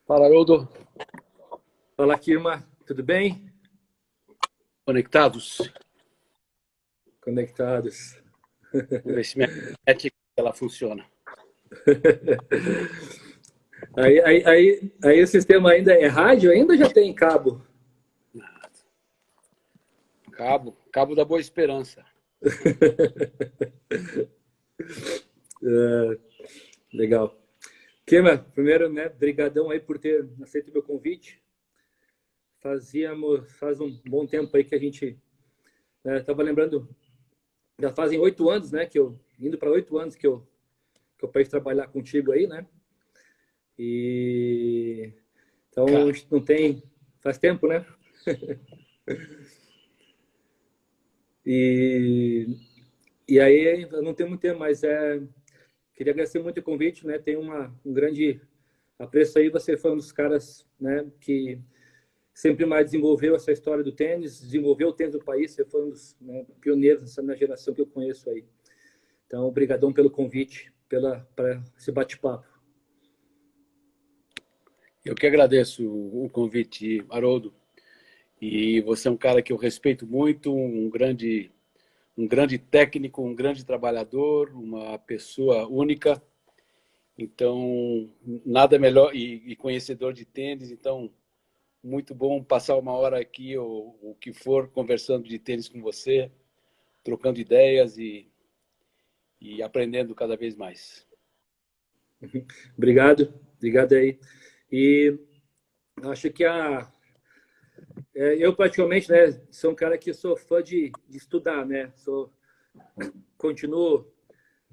Fala, Haroldo. Fala, Kirma. Tudo bem? Conectados? Conectados. Vamos ver se minha internet ela funciona. Aí o sistema ainda é rádio? Ainda já tem cabo? Cabo da Boa Esperança. Legal. Kirma, primeiro, né, brigadão aí por ter aceito o meu convite. Faz um bom tempo aí que a gente tava lembrando, já fazem 8 anos, né, indo para 8 anos que eu parei trabalhar contigo aí, né? E então a gente não tem, faz tempo, né? E aí, eu não tenho muito tempo, mas queria agradecer muito o convite, né? Tem um grande apreço aí. Você foi um dos caras, né, que sempre mais desenvolveu essa história do tênis, desenvolveu o tênis do país. Você foi um dos, né, pioneiros nessa minha geração que eu conheço aí. Então, obrigadão pelo convite, para esse bate-papo. Eu que agradeço o convite, Haroldo. E você é um cara que eu respeito muito, um grande técnico, um grande trabalhador, uma pessoa única. Então, nada melhor, e conhecedor de tênis. Então, muito bom passar uma hora aqui, ou o que for, conversando de tênis com você, trocando ideias e aprendendo cada vez mais. Obrigado aí. E acho que eu praticamente, né, sou um cara que sou fã de estudar, né? Continuo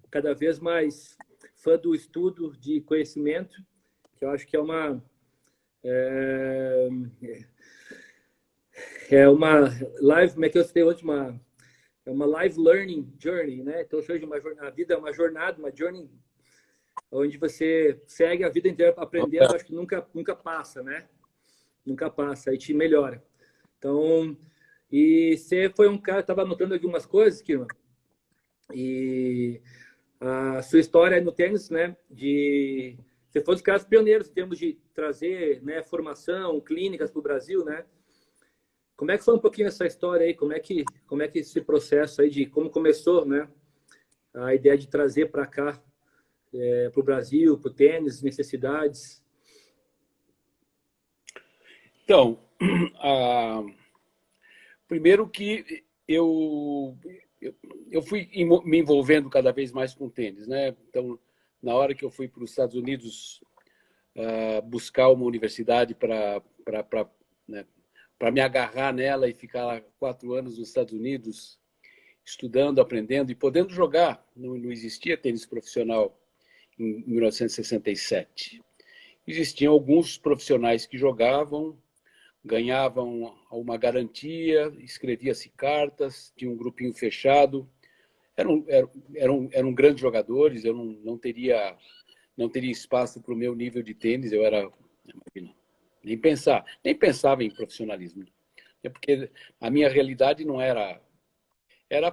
cada vez mais fã do estudo, de conhecimento, que eu acho que é, é uma live, como é que eu citei hoje, é uma live learning journey, né? Então, a vida é uma jornada, uma journey, onde você segue a vida inteira aprendendo, acho que nunca passa, né? Nunca passa, aí te melhora. Então, e você foi um cara, estava anotando algumas coisas, Kirma, e a sua história no tênis, né? Você foi um dos caras pioneiros em termos de trazer, né, formação, clínicas para o Brasil, né? Como é que foi um pouquinho essa história aí? Como é que esse processo aí de como começou, né? A ideia de trazer para cá, para o Brasil, para o tênis, necessidades. Então, primeiro que eu fui me envolvendo cada vez mais com tênis, né? Então, na hora que eu fui para os Estados Unidos buscar uma universidade para né, me agarrar nela e ficar lá 4 anos nos Estados Unidos, estudando, aprendendo e podendo jogar. Não existia tênis profissional em 1967. Existiam alguns profissionais que jogavam, ganhavam uma garantia, escrevia-se cartas, tinha um grupinho fechado. Eram grandes jogadores, eu não teria espaço para o meu nível de tênis, eu era... Nem pensava em profissionalismo. É porque a minha realidade não era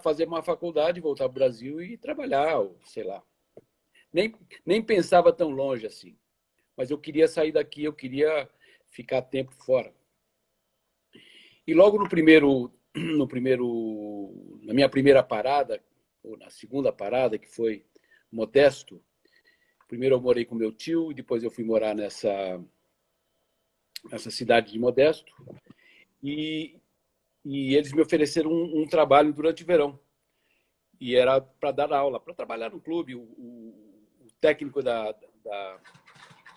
fazer uma faculdade, voltar para o Brasil e trabalhar, ou sei lá. Nem pensava tão longe assim. Mas eu queria sair daqui, eu queria ficar tempo fora. E logo na minha primeira parada, ou na segunda parada, que foi Modesto, primeiro eu morei com meu tio, e depois eu fui morar nessa cidade de Modesto, e eles me ofereceram um trabalho durante o verão. E era para dar aula, para trabalhar no clube. O técnico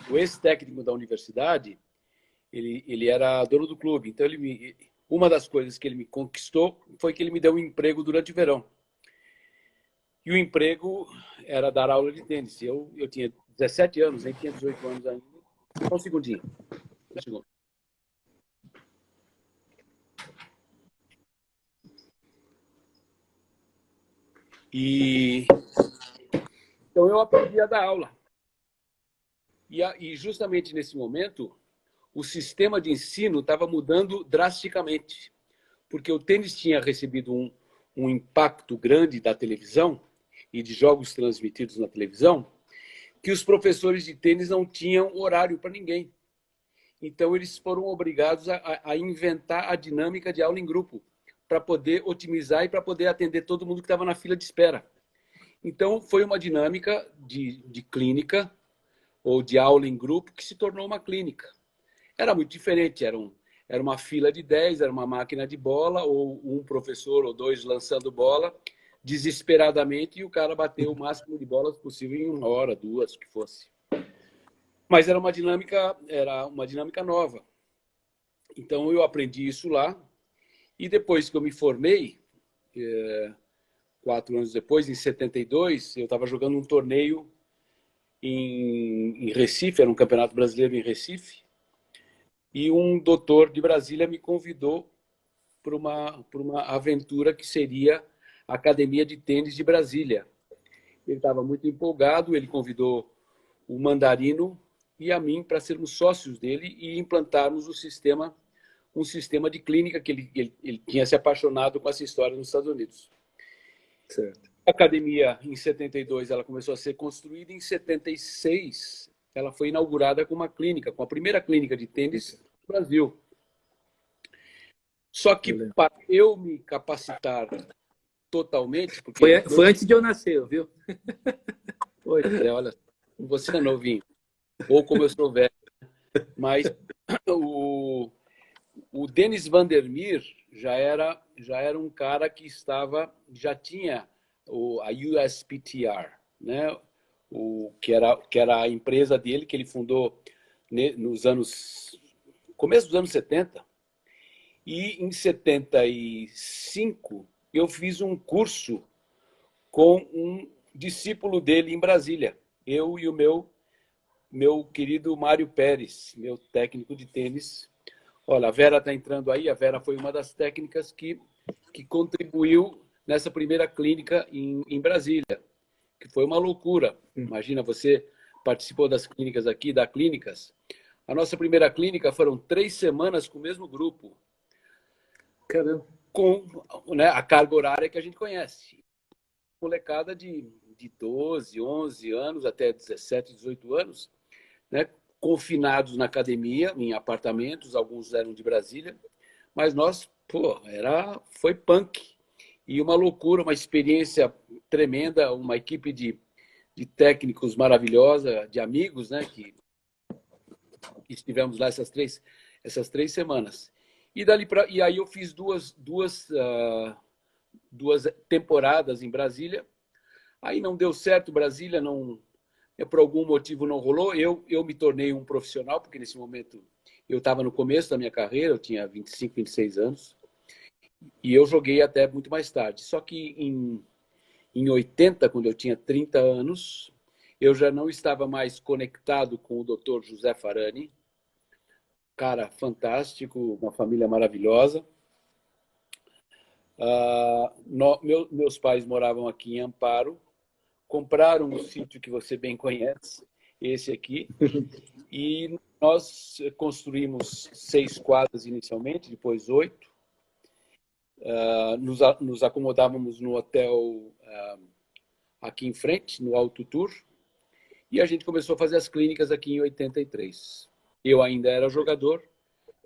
o ex-técnico da universidade, ele era dono do clube. Então, uma das coisas que ele me conquistou foi que ele me deu um emprego durante o verão. E o emprego era dar aula de tênis. Eu tinha 17 anos, nem tinha 18 anos ainda. Só um segundinho. Então eu aprendi a dar aula. E justamente nesse momento, o sistema de ensino estava mudando drasticamente, porque o tênis tinha recebido um impacto grande da televisão e de jogos transmitidos na televisão, que os professores de tênis não tinham horário para ninguém. Então, eles foram obrigados a inventar a dinâmica de aula em grupo para poder otimizar e para poder atender todo mundo que estava na fila de espera. Então, foi uma dinâmica de clínica ou de aula em grupo que se tornou uma clínica. Era muito diferente, era uma fila de 10, era uma máquina de bola, ou um professor ou dois lançando bola, desesperadamente, e o cara bateu o máximo de bolas possível em 1 hora, 2, o que fosse. Mas era uma dinâmica nova. Então, eu aprendi isso lá, e depois que eu me formei, 4 anos depois, em 72, eu estava jogando um torneio em Recife, era um campeonato brasileiro em Recife, e um doutor de Brasília me convidou para uma aventura que seria a Academia de Tênis de Brasília. Ele estava muito empolgado, ele convidou o Mandarino e a mim para sermos sócios dele e implantarmos um sistema de clínica que ele tinha se apaixonado com essa história nos Estados Unidos. Certo. A academia, em 72, ela começou a ser construída. Em 76, ela foi inaugurada com uma clínica, com a primeira clínica de tênis do Brasil. Só que para eu me capacitar totalmente... Porque foi antes de eu nascer, viu? Pois é, olha, você é novinho, ou como eu sou velho. Mas o Dennis Van der Meer já era um cara que já tinha a USPTR, né? Que era a empresa dele, que ele fundou começo dos anos 70. E em 75, eu fiz um curso com um discípulo dele em Brasília. Eu e o meu querido Mário Pérez, meu técnico de tênis. Olha, a Vera está entrando aí. A Vera foi uma das técnicas que contribuiu nessa primeira clínica em Brasília, que foi uma loucura. Imagina, você participou das clínicas aqui, da Clínicas. A nossa primeira clínica foram 3 semanas com o mesmo grupo. Caramba. Com, né, a carga horária que a gente conhece. Molecada de 12, 11 anos até 17, 18 anos, né, confinados na academia, em apartamentos, alguns eram de Brasília, mas nós, foi punk. E uma loucura, uma experiência tremenda, uma equipe de técnicos maravilhosa, de amigos, né, que estivemos lá essas três semanas. E aí eu fiz duas temporadas em Brasília. Aí não deu certo, Brasília por algum motivo não rolou. Eu me tornei um profissional, porque nesse momento eu estava no começo da minha carreira, eu tinha 25, 26 anos, e eu joguei até muito mais tarde. Só que em 80, quando eu tinha 30 anos, eu já não estava mais conectado com o Dr. José Farani, cara fantástico, uma família maravilhosa. Meus pais moravam aqui em Amparo, compraram um sítio que você bem conhece, esse aqui, e nós construímos 6 quadras inicialmente, depois 8. Nos acomodávamos no hotel aqui em frente, no Alto Tour, e a gente começou a fazer as clínicas aqui em 83. Eu ainda era jogador,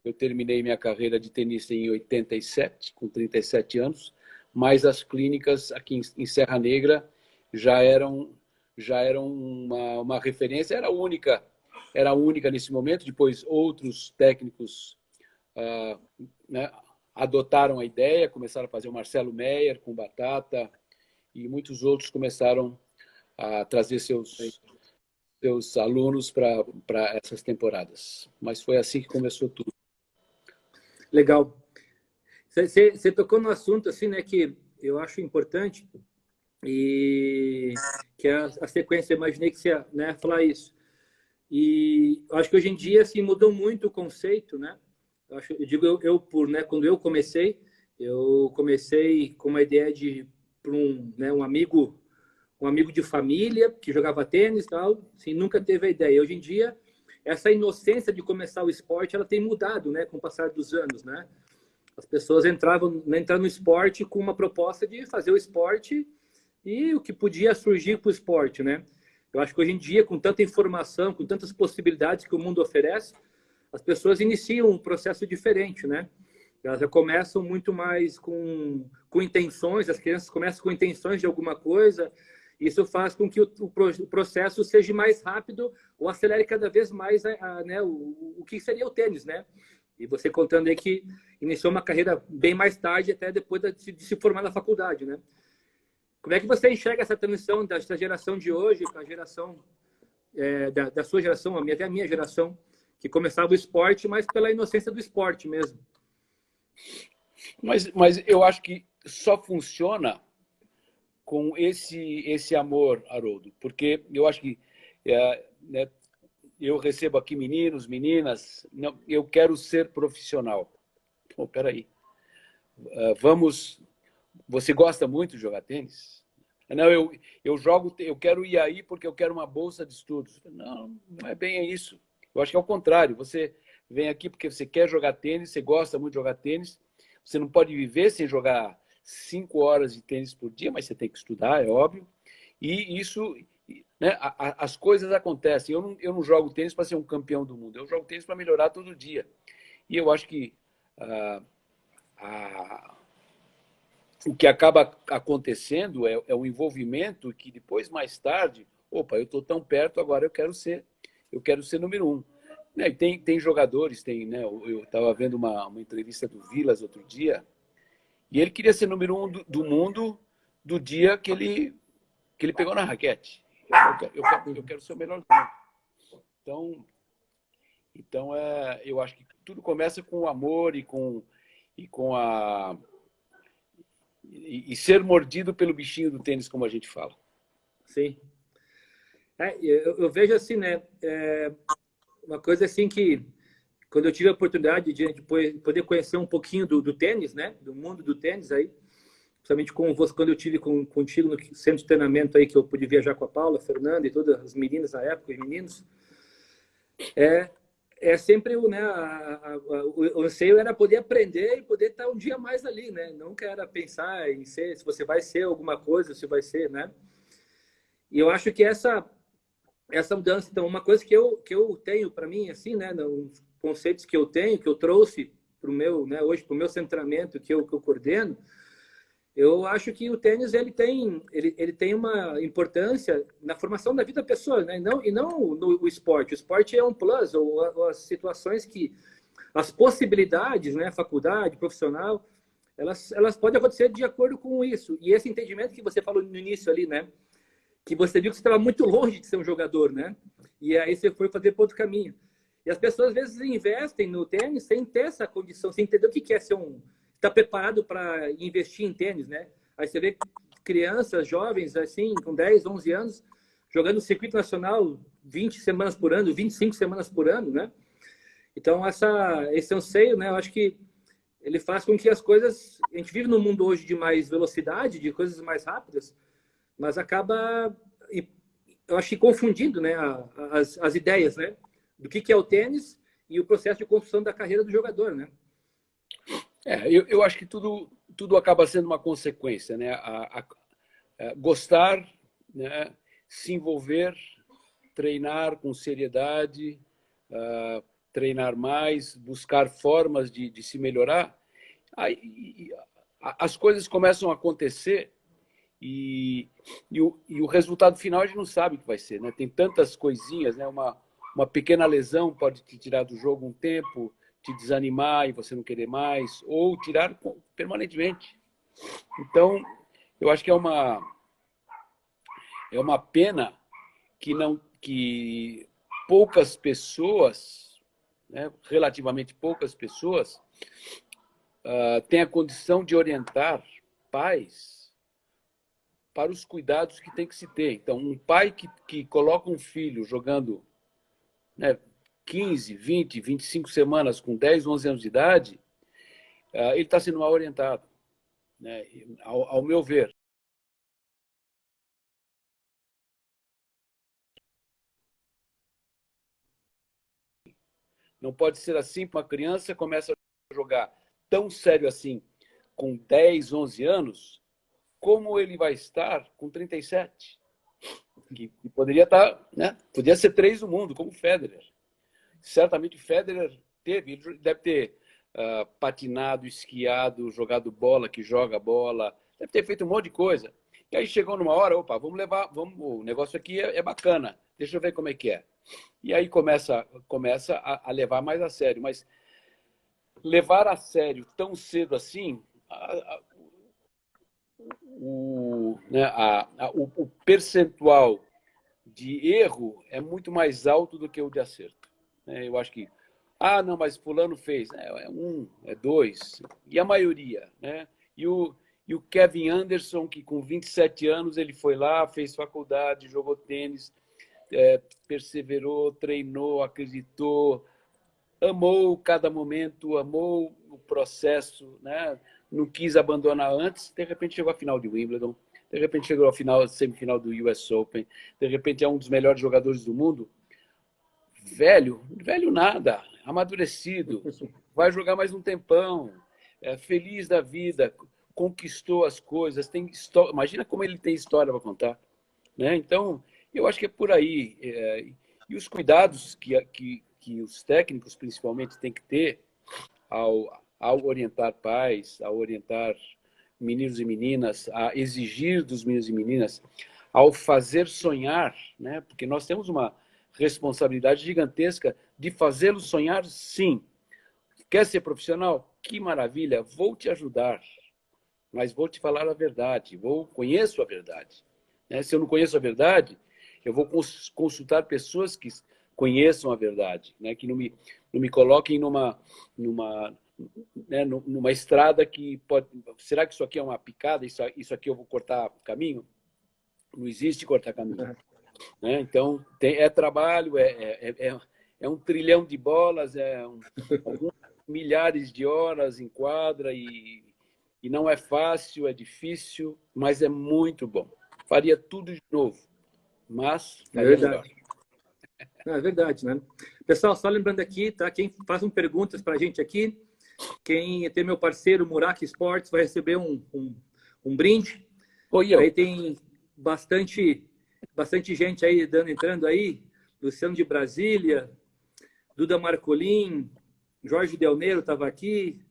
eu terminei minha carreira de tenista em 87, com 37 anos, mas as clínicas aqui em Serra Negra já eram uma referência, era a única nesse momento. Depois outros técnicos né, adotaram a ideia, começaram a fazer o Marcelo Meyer com Batata, e muitos outros começaram a trazer seus alunos para essas temporadas. Mas foi assim que começou tudo. Legal. Você tocou no assunto assim, né, que eu acho importante, e que é a sequência. Eu imaginei que você ia, né, falar isso. E eu acho que hoje em dia assim, mudou muito o conceito, né? Eu digo né, quando eu comecei com uma ideia de um amigo de família que jogava tênis e tal, assim, nunca teve a ideia. Hoje em dia, essa inocência de começar o esporte, ela tem mudado, né, com o passar dos anos, né? As pessoas entraram no esporte com uma proposta de fazer o esporte e o que podia surgir para o esporte, né? Eu acho que hoje em dia, com tanta informação, com tantas possibilidades que o mundo oferece, as pessoas iniciam um processo diferente, né? Elas já começam muito mais com intenções, as crianças começam com intenções de alguma coisa. Isso faz com que o processo seja mais rápido ou acelere cada vez mais né, o que seria o tênis, né? E você contando aí que iniciou uma carreira bem mais tarde, até depois de se formar na faculdade, né? Como é que você enxerga essa transição dessa geração de hoje com a geração da sua geração, até a minha geração, que começava o esporte, mas pela inocência do esporte mesmo? Mas eu acho que só funciona com esse amor, Haroldo, porque eu acho que né, eu recebo aqui meninos, meninas, não, eu quero ser profissional. Pô, peraí, vamos... Você gosta muito de jogar tênis? Não, eu jogo, eu quero ir aí porque eu quero uma bolsa de estudos. Não, não é bem isso. Eu acho que é o contrário. Você vem aqui porque você quer jogar tênis, você gosta muito de jogar tênis. Você não pode viver sem jogar 5 horas de tênis por dia, mas você tem que estudar, é óbvio. E isso, né, as coisas acontecem. Eu não jogo tênis para ser um campeão do mundo. Eu jogo tênis para melhorar todo dia. E eu acho que o que acaba acontecendo é o envolvimento que depois, mais tarde, opa, eu estou tão perto, agora eu quero ser número um. Né? Tem jogadores, né? Eu estava vendo uma entrevista do Vilas outro dia, e ele queria ser número um do mundo do dia que ele pegou na raquete. Eu quero ser o melhor do mundo. Então eu acho que tudo começa com o amor e ser mordido pelo bichinho do tênis, como a gente fala. Sim. Eu vejo assim, né? Uma coisa assim que, quando eu tive a oportunidade de poder conhecer um pouquinho do tênis, né? Do mundo do tênis aí, principalmente com você, quando eu tive contigo no centro de treinamento aí, que eu pude viajar com a Paula, a Fernanda e todas as meninas na época, os meninos, sempre né, o anseio era poder aprender e poder estar um dia mais ali, né? Nunca era pensar em se você vai ser alguma coisa, se vai ser, né? E eu acho que essa mudança, então, uma coisa que eu tenho para mim, assim, né? Os conceitos que eu tenho, que eu trouxe para o meu, né? Hoje, para o meu centramento que eu coordeno, eu acho que o tênis ele tem uma importância na formação da vida da pessoa, né? E não no esporte. O esporte é um plus, ou as situações que as possibilidades, né? Faculdade, profissional, elas podem acontecer de acordo com isso. E esse entendimento que você falou no início ali, né? Que você viu que você estava muito longe de ser um jogador, né? E aí você foi fazer para outro caminho. E as pessoas às vezes investem no tênis sem ter essa condição, sem entender o que é ser estar preparado para investir em tênis, né? Aí você vê crianças, jovens, assim, com 10, 11 anos, jogando no circuito nacional 20 semanas por ano, 25 semanas por ano, né? Então, esse anseio, né? Eu acho que ele faz com que as coisas... A gente vive num mundo hoje de mais velocidade, de coisas mais rápidas, mas acaba, eu acho que confundindo, né? As ideias, né? Do que é o tênis e o processo de construção da carreira do jogador, né? Eu acho que tudo acaba sendo uma consequência, né? Gostar, né? Se envolver, treinar com seriedade, treinar mais, buscar formas de se melhorar. Aí, as coisas começam a acontecer e o resultado final a gente não sabe o que vai ser, né? Tem tantas coisinhas, né? Uma pequena lesão pode te tirar do jogo um tempo, te desanimar e você não querer mais, ou tirar permanentemente. Então, eu acho que é uma pena que poucas pessoas, né, relativamente poucas pessoas, têm a condição de orientar pais para os cuidados que tem que se ter. Então, um pai que coloca um filho jogando, né, 15, 20, 25 semanas com 10, 11 anos de idade, ele está sendo mal orientado, né? Ao meu ver. Não pode ser assim, uma criança começa a jogar tão sério assim com 10, 11 anos, como ele vai estar com 37. Que poderia estar, né? Podia ser 3 do mundo, como o Federer. certamente o Federer teve, ele deve ter patinado, esquiado, jogado bola, que joga bola, deve ter feito um monte de coisa. E aí chegou numa hora, opa, vamos levar, vamos, o negócio aqui é bacana, deixa eu ver como é que é. E aí começa a levar mais a sério, mas levar a sério tão cedo assim, o percentual de erro é muito mais alto do que o de acerto. Eu acho que, não, mas fulano fez. É um, é dois. E a maioria, né? E o Kevin Anderson, que com 27 anos ele foi lá, fez faculdade, jogou tênis, perseverou, treinou, acreditou, amou cada momento, amou o processo, né? Não quis abandonar antes, de repente chegou à final de Wimbledon, de repente chegou à semifinal do US Open, de repente é um dos melhores jogadores do mundo. Velho nada, amadurecido, vai jogar mais um tempão, feliz da vida, conquistou as coisas, tem história, imagina como ele tem história para contar, né? Então, eu acho que é por aí. E os cuidados que os técnicos, principalmente, têm que ter ao orientar pais, ao orientar meninos e meninas, a exigir dos meninos e meninas, ao fazer sonhar, né? Porque nós temos uma responsabilidade gigantesca de fazê-los sonhar, sim. Quer ser profissional? Que maravilha, vou te ajudar, mas vou te falar a verdade, conheço a verdade. Se eu não conheço a verdade, eu vou consultar pessoas que conheçam a verdade, que não me coloquem numa estrada que pode... Será que isso aqui é uma picada? Isso aqui eu vou cortar caminho? Não existe cortar caminho. Então, é trabalho, é um trilhão de bolas, alguns milhares de horas em quadra e não é fácil, é difícil, mas é muito bom. Faria tudo de novo, mas faria melhor. É verdade, né? Pessoal, só lembrando aqui, tá? Quem faz perguntas para a gente aqui, quem tem meu parceiro Murak Esportes vai receber um brinde. Aí tem bastante gente aí entrando aí. Luciano de Brasília, Duda Marcolin, Jorge Del Nero estava aqui.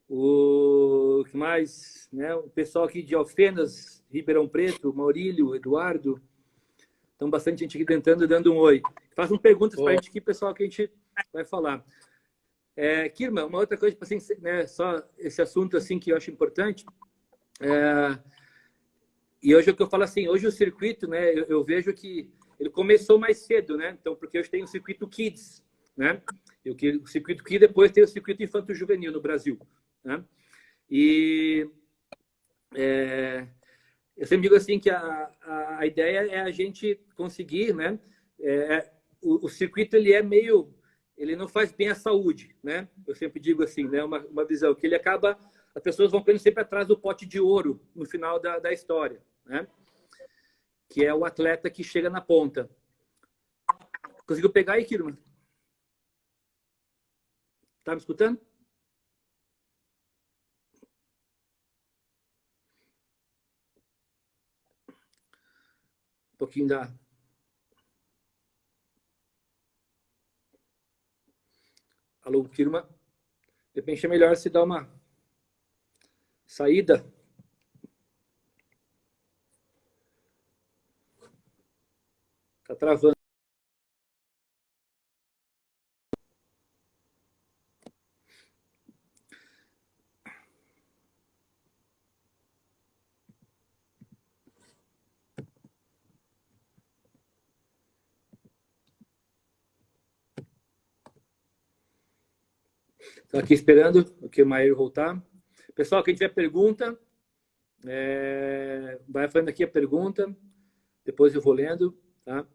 O que mais? Né? O pessoal aqui de Alfenas, Ribeirão Preto, Maurílio, Eduardo. Então, bastante gente aqui entrando, dando um oi. Façam perguntas para a gente aqui, pessoal, que a gente vai falar. Kirma, uma outra coisa, assim, né, só esse assunto assim que eu acho importante. E hoje é o que eu falo assim, hoje o circuito, né, eu vejo que ele começou mais cedo, né? Então, porque hoje tem o circuito Kids, né? E o circuito Kids depois tem o circuito Infanto-Juvenil no Brasil, né? E eu sempre digo assim que a ideia é a gente conseguir, né? O circuito ele é meio, ele não faz bem à saúde, né? Eu sempre digo assim, né? Uma visão que ele acaba, as pessoas vão ficando sempre atrás do pote de ouro no final da história, né? Que é o atleta que chega na ponta. Conseguiu pegar aí, Kirman? Tá me escutando? Um pouquinho da... Alô, Kirman? De repente é melhor se dar uma saída. Tá travando. Estou aqui esperando o Kirmair voltar. Pessoal, quem tiver pergunta, vai fazendo aqui a pergunta. Depois eu vou lendo, tá?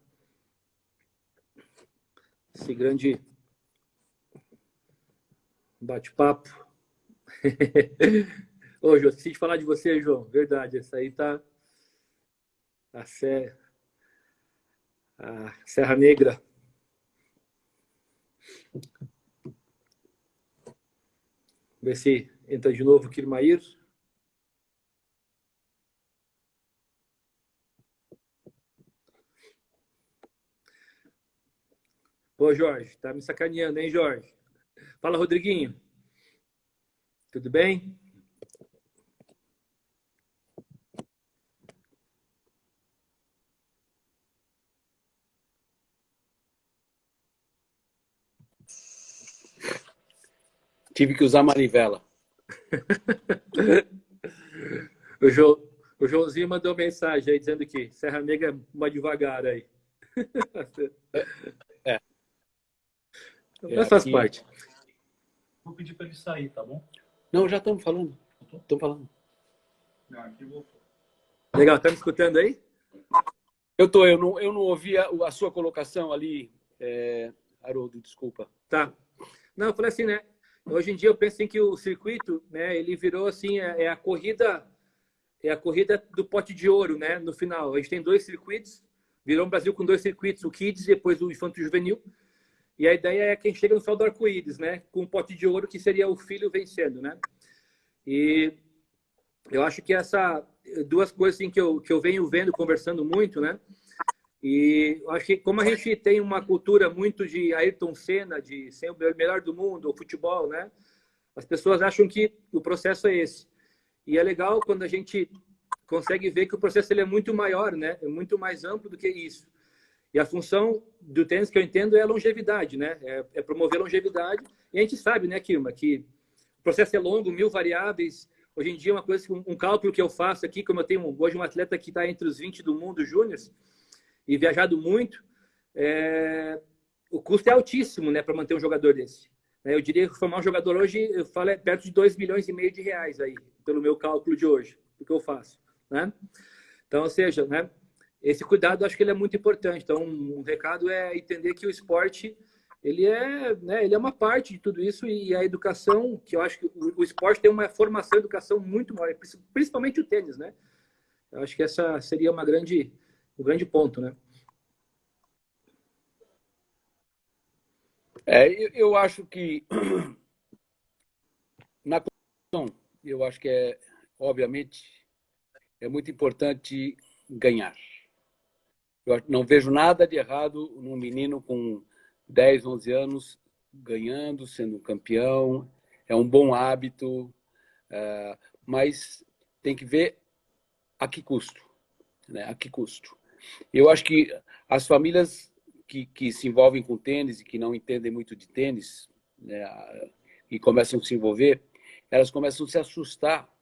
Esse grande bate-papo. Ô, João, esqueci de falar de você, João. Verdade, essa aí tá a Serra Negra. Ver se entra de novo o Kirmair. Pô, Jorge, tá me sacaneando, hein, Jorge? Fala, Rodriguinho. Tudo bem? Tive que usar manivela. O, jo, o Joãozinho mandou mensagem aí dizendo que Serra Negra vai devagar aí. É, Mas faz aqui... parte. Vou pedir para ele sair, tá bom? Não, já estamos falando. Estamos falando. Não, aqui voltou. Legal, tá me escutando aí? Eu não ouvi a sua colocação ali, Haroldo, desculpa. Tá. Não, eu falei assim, né? Hoje em dia eu penso em que o circuito, né, ele virou assim, é a corrida do pote de ouro, né? No final, a gente tem 2 circuitos, virou um Brasil com 2 circuitos, o Kids e depois o Infanto Juvenil. E a ideia é quem chega no final do arco-íris, né? Com um pote de ouro que seria o filho vencendo, né? E eu acho que essa 2 coisas assim, que eu venho vendo, conversando muito, né? E eu acho que como a gente tem uma cultura muito de Ayrton Senna, de ser o melhor do mundo, o futebol, né? As pessoas acham que o processo é esse. E é legal quando a gente consegue ver que o processo ele é muito maior, né? É muito mais amplo do que isso. E a função do tênis que eu entendo é a longevidade, né? É promover a longevidade. E a gente sabe, né, Kilma, que o processo é longo, 1000 variáveis. Hoje em dia, uma coisa, um cálculo que eu faço aqui, como eu tenho hoje um atleta que está entre os 20 do mundo júnior e viajado muito, o custo é altíssimo, né, para manter um jogador desse. Eu diria que formar um jogador hoje, eu falo, é perto de 2,5 milhões de reais aí, pelo meu cálculo de hoje, do que eu faço, né? Então, ou seja, né, esse cuidado, acho que ele é muito importante. Então, um recado é entender que o esporte, ele é uma parte de tudo isso e a educação, que eu acho que o esporte tem uma formação e educação muito maior, principalmente o tênis, né? Eu acho que essa seria um grande ponto, né? Eu acho que na competição, eu acho que obviamente, é muito importante ganhar. Eu não vejo nada de errado num menino com 10, 11 anos ganhando, sendo campeão. É um bom hábito, mas tem que ver a que custo, né? A que custo. Eu acho que as famílias que se envolvem com tênis e que não entendem muito de tênis, né, e começam a se envolver, elas começam a se assustar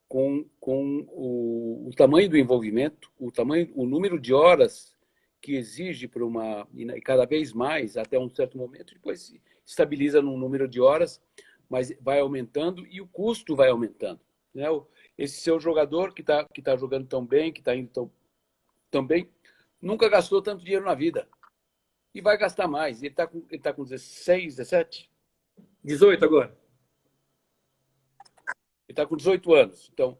com o tamanho do envolvimento, o número de horas que exige para e cada vez mais, até um certo momento, depois se estabiliza num número de horas, mas vai aumentando e o custo vai aumentando, né? Esse seu jogador que tá jogando tão bem, que está indo tão bem, nunca gastou tanto dinheiro na vida. E vai gastar mais. Ele tá com 16, 17? 18 agora. Ele está com 18 anos. Então,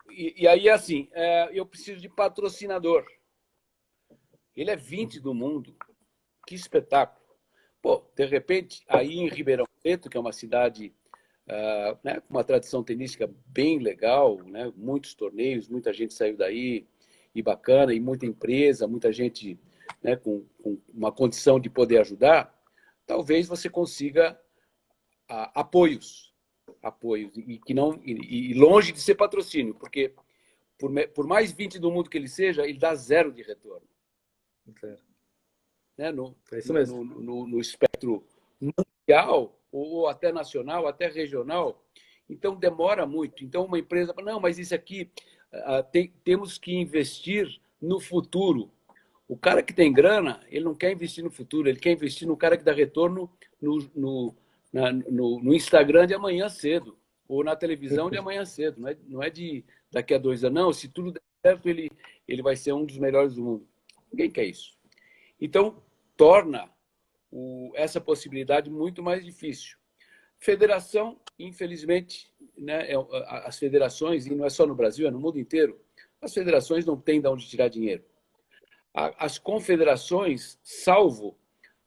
e aí, assim, eu preciso de patrocinador. Ele é 20 do mundo. Que espetáculo. Pô, de repente, aí em Ribeirão Preto, que é uma cidade né, com uma tradição tenística bem legal, né, muitos torneios, muita gente saiu daí, e bacana, e muita empresa, muita gente, né, com uma condição de poder ajudar, talvez você consiga apoios, e que não e longe de ser patrocínio, porque por mais 20 do mundo que ele seja, ele dá 0 de retorno. Claro. Né? É isso mesmo. No espectro mundial, ou até nacional, até regional, então demora muito. Então uma empresa fala, não, mas isso aqui temos que investir no futuro. O cara que tem grana, ele não quer investir no futuro, ele quer investir no cara que dá retorno no Instagram de amanhã cedo, ou na televisão de amanhã cedo. Não é de daqui a 2 anos. Não, se tudo der certo, ele vai ser um dos melhores do mundo. Ninguém quer isso. Então, torna essa possibilidade muito mais difícil. Federação, infelizmente, né, as federações, e não é só no Brasil, é no mundo inteiro, as federações não têm de onde tirar dinheiro. As confederações, salvo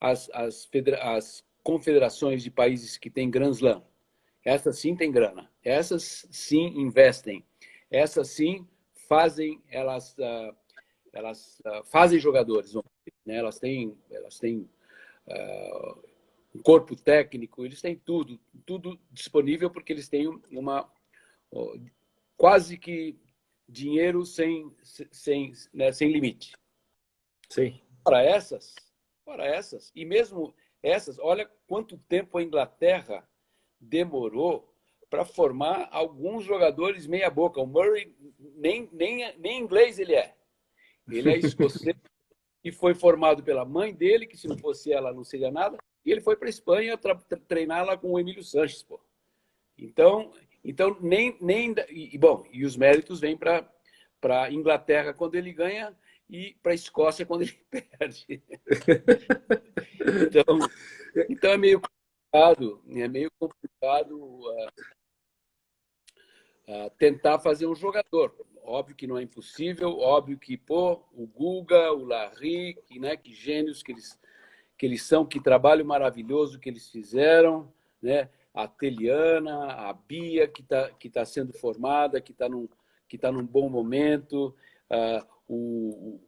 as confederações de países que têm Grand Slam, essas sim têm grana, essas sim investem, essas sim fazem, elas fazem jogadores. né? Elas têm um corpo técnico, eles têm tudo disponível porque eles têm quase que dinheiro sem limite. Sim. Para essas, e mesmo essas, olha quanto tempo a Inglaterra demorou para formar alguns jogadores meia boca. O Murray nem inglês ele é. Ele é escocês e foi formado pela mãe dele, que se não fosse ela não seria nada, e ele foi para a Espanha treinar lá com o Emílio Sanches, pô. Então bom, e os méritos vêm para a Inglaterra quando ele ganha e para a Escócia quando ele perde. Então é meio complicado tentar fazer um jogador. Óbvio que não é impossível, óbvio que o Guga, o Larry, que gênios que eles são, que trabalho maravilhoso que eles fizeram, né? A Teliana, a Bia, que tá sendo formada, que tá num bom momento, o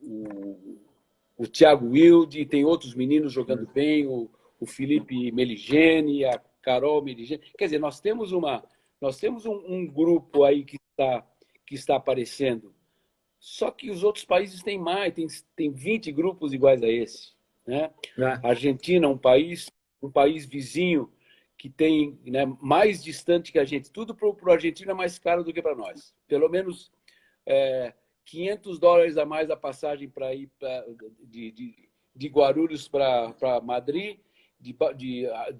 Thiago Wilde, tem outros meninos jogando bem, o Felipe Meligeni, a Carol Meligeni. Quer dizer, nós temos um grupo aí que está aparecendo. Só que os outros países têm mais, tem 20 grupos iguais a esse, né? A Argentina, um país vizinho que tem, né, mais distante que a gente. Tudo para o argentino é mais caro do que para nós. Pelo menos $500 a mais a passagem para ir de Guarulhos para Madrid, de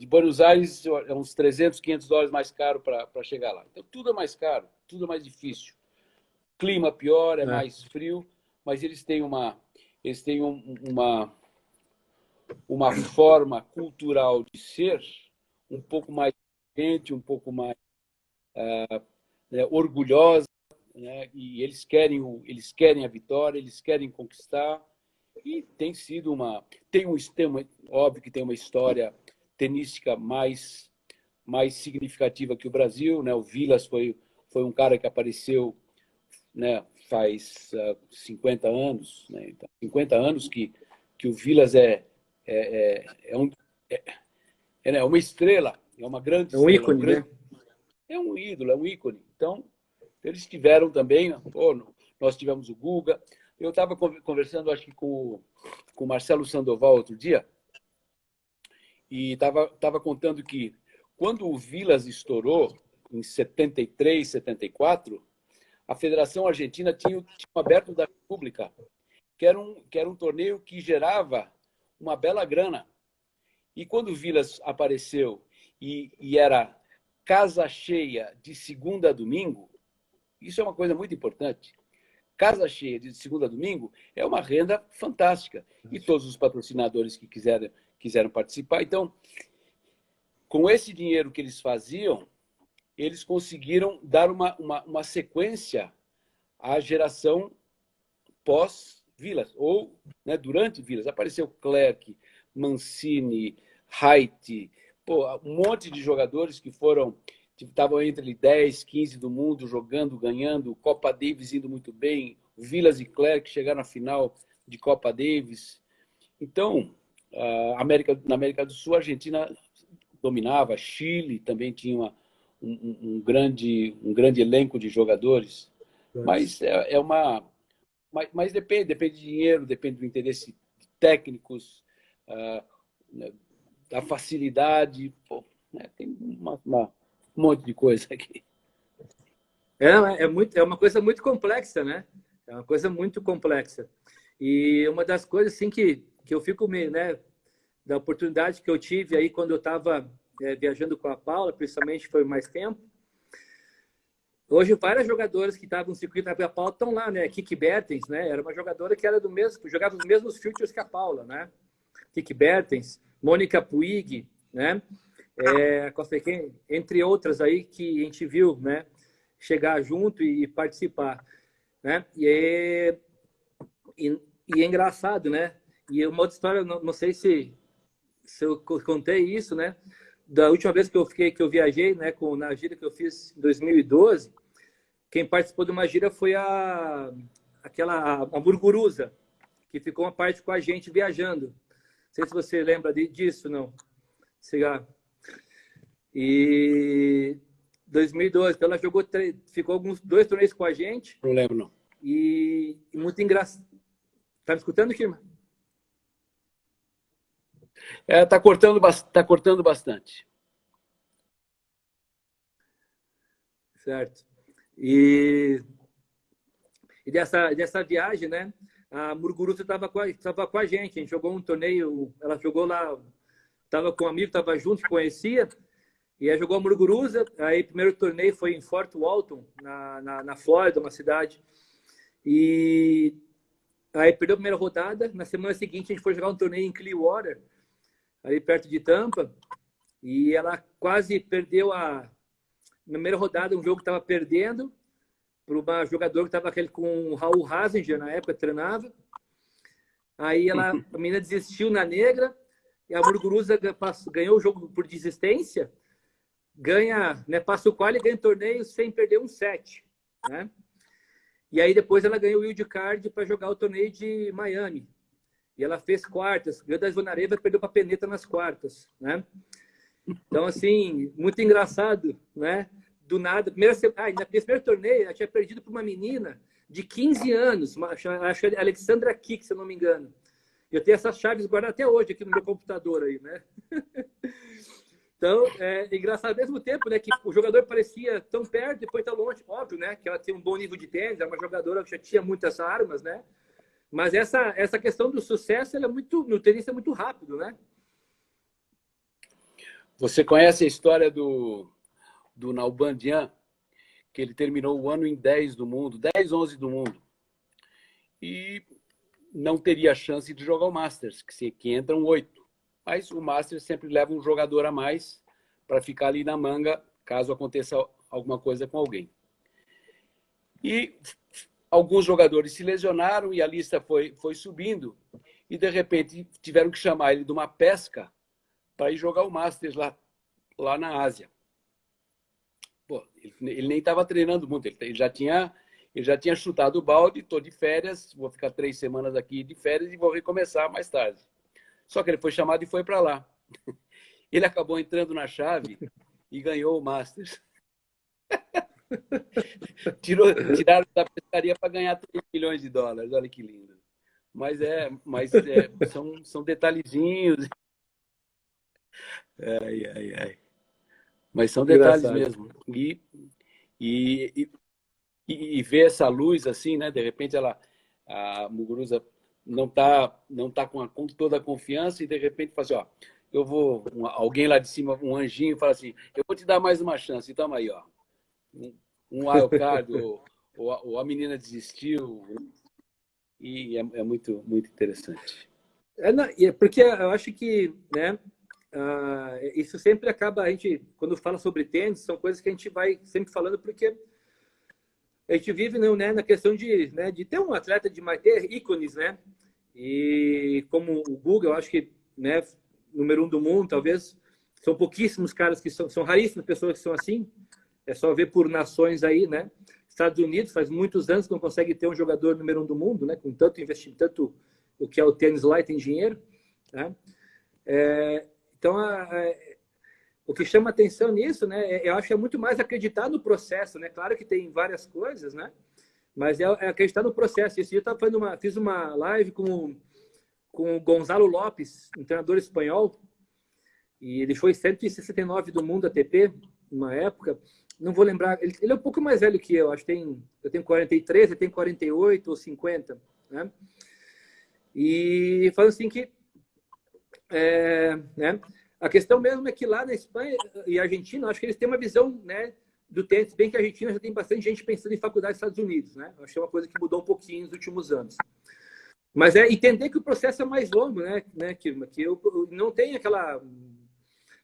Buenos Aires é uns $300, $500 mais caro para chegar lá. Então, tudo é mais caro, tudo é mais difícil. Clima pior, é mais frio, mas eles têm uma forma cultural de ser um pouco mais quente, um pouco mais orgulhosa, né? E eles querem a vitória, eles querem conquistar. E tem sido óbvio que tem uma história tenística mais significativa que o Brasil, né? O Vilas foi um cara que apareceu, né, faz 50 anos, né? Então, 50 anos que o Vilas é uma estrela, é uma grande estrela, ícone, né? É um ídolo, é um ícone. Então, eles tiveram também, nós tivemos o Guga. Eu estava conversando, acho que com o Marcelo Sandoval outro dia, e estava contando que quando o Vilas estourou, em 73, 74, a Federação Argentina tinha aberto da República, que era um torneio que gerava uma bela grana. E quando o Vilas apareceu e era casa cheia de segunda a domingo, isso é uma coisa muito importante. Casa cheia de segunda a domingo é uma renda fantástica. E todos os patrocinadores que quiseram participar. Então, com esse dinheiro que eles faziam, eles conseguiram dar uma sequência à geração pós-Vilas, ou, né, durante Vilas. Apareceu Clerc, Mancini, Haidt, um monte de jogadores que estavam entre 10, 15 do mundo, jogando, ganhando, Copa Davis indo muito bem, Vilas e Clerc chegaram à final de Copa Davis. Então, na América do Sul, a Argentina dominava, Chile também tinha um grande elenco de jogadores. Mas mas depende de dinheiro, depende do interesse de técnicos, da facilidade. Tem um monte de coisa aqui. É uma coisa muito complexa, né? É uma coisa muito complexa. E uma das coisas assim que eu fico né, da oportunidade que eu tive aí quando eu estava viajando com a Paula, principalmente foi mais tempo. Hoje, várias jogadoras que estavam no circuito da Paula estão lá, né? Kiki Bertens, né? Era uma jogadora que era jogava os mesmos futures que a Paula, né? Kiki Bertens, Mônica Puig, né? Entre outras aí que a gente viu, né? Chegar junto e participar, né? E é engraçado, né? E uma outra história, não sei se eu contei isso, né? Da última vez que eu viajei, né? Na gira que eu fiz em 2012, quem participou de uma gira foi a Muguruza, que ficou uma parte com a gente viajando. Não sei se você lembra disso, não. E 2012, então ela jogou, ficou alguns 2 torneios com a gente. Não lembro, não. E muito engraçado. Tá me escutando, Kirma? Tá cortando bastante. Certo. E dessa viagem, né? A Muruguruza estava com a gente. A gente jogou um torneio. Ela jogou lá, estava com um amigo, estava junto, conhecia. E aí jogou a Muruguruza. Aí o primeiro torneio foi em Fort Walton, na Flórida, uma cidade. E aí perdeu a primeira rodada. Na semana seguinte, a gente foi jogar um torneio em Clearwater, ali perto de Tampa. E ela quase perdeu na primeira rodada, um jogo que estava perdendo para uma jogadora que estava com o Raul Hazinger, na época, treinava. Aí a menina desistiu na negra e a Muruguruza ganhou o jogo por desistência. Passa o quali e ganha o torneio sem perder um set, né? E aí depois ela ganhou o wildcard para jogar o torneio de Miami. E ela fez quartas, ganhou da Zvonareva e perdeu para a Pennetta nas quartas, né? Então, assim, muito engraçado, né? Do nada, nesse primeiro torneio, ela tinha perdido para uma menina de 15 anos, acho que é Alexandra Kik, se eu não me engano. Eu tenho essas chaves guardadas até hoje aqui no meu computador aí, né? Então, é engraçado ao mesmo tempo, né? Que o jogador parecia tão perto, depois tão longe. Óbvio, né? Que ela tem um bom nível de tênis, é uma jogadora que já tinha muitas armas, né? Mas essa questão do sucesso, ela no tênis é muito rápido, né? Você conhece a história do Nalbandian, que ele terminou o ano em 10 do mundo, 10, 11 do mundo. E não teria chance de jogar o Masters, que entram 8. Mas o Masters sempre leva um jogador a mais para ficar ali na manga, caso aconteça alguma coisa com alguém. E alguns jogadores se lesionaram e a lista foi subindo. E, de repente, tiveram que chamar ele de uma pesca para ir jogar o Masters lá na Ásia. Pô, ele nem estava treinando muito, ele já tinha chutado o balde. Estou de férias, vou ficar 3 semanas aqui de férias e vou recomeçar mais tarde. Só que ele foi chamado e foi para lá. Ele acabou entrando na chave e ganhou o Masters. Tiraram da pescaria para ganhar 3 milhões de dólares. Olha que lindo. Mas são detalhezinhos. Ai. Mas são detalhes mesmo. E ver essa luz assim, né? De repente a Muguruza não tá com toda a confiança e de repente fala assim, ó, alguém lá de cima, um anjinho, fala assim, eu vou te dar mais uma chance, e toma aí, ó. Um wildcard, ou a menina desistiu. E é muito, muito interessante. Porque eu acho que, né, isso sempre acaba, a gente, quando fala sobre tênis, são coisas que a gente vai sempre falando, porque a gente vive, né, na questão de ter um atleta, de ter ícones, né? E como o Guga, eu acho que, né, número 1 do mundo, talvez, são pouquíssimos caras que são raríssimas pessoas que são assim. É só ver por nações aí, né? Estados Unidos faz muitos anos que não consegue ter um jogador número 1 do mundo, né? Com tanto investimento, tanto o que é o tênis lá e tem dinheiro, né? Então, o que chama atenção nisso, né? Eu acho que é muito mais acreditar no processo, né? Claro que tem várias coisas, né? Mas é acreditar no processo. Esse dia eu fiz uma live com o Gonzalo Lopes, um treinador espanhol, e ele foi 169 do mundo ATP, numa época. Não vou lembrar, ele é um pouco mais velho que eu, acho que eu tenho 43, ele tem 48 ou 50, né? E falando assim que né, a questão mesmo é que lá na Espanha e Argentina, acho que eles têm uma visão, né, do tênis, bem que a Argentina já tem bastante gente pensando em faculdade nos Estados Unidos, né? Acho que é uma coisa que mudou um pouquinho nos últimos anos. Mas entender que o processo é mais longo, né, Kirma? Que eu não tenho aquela...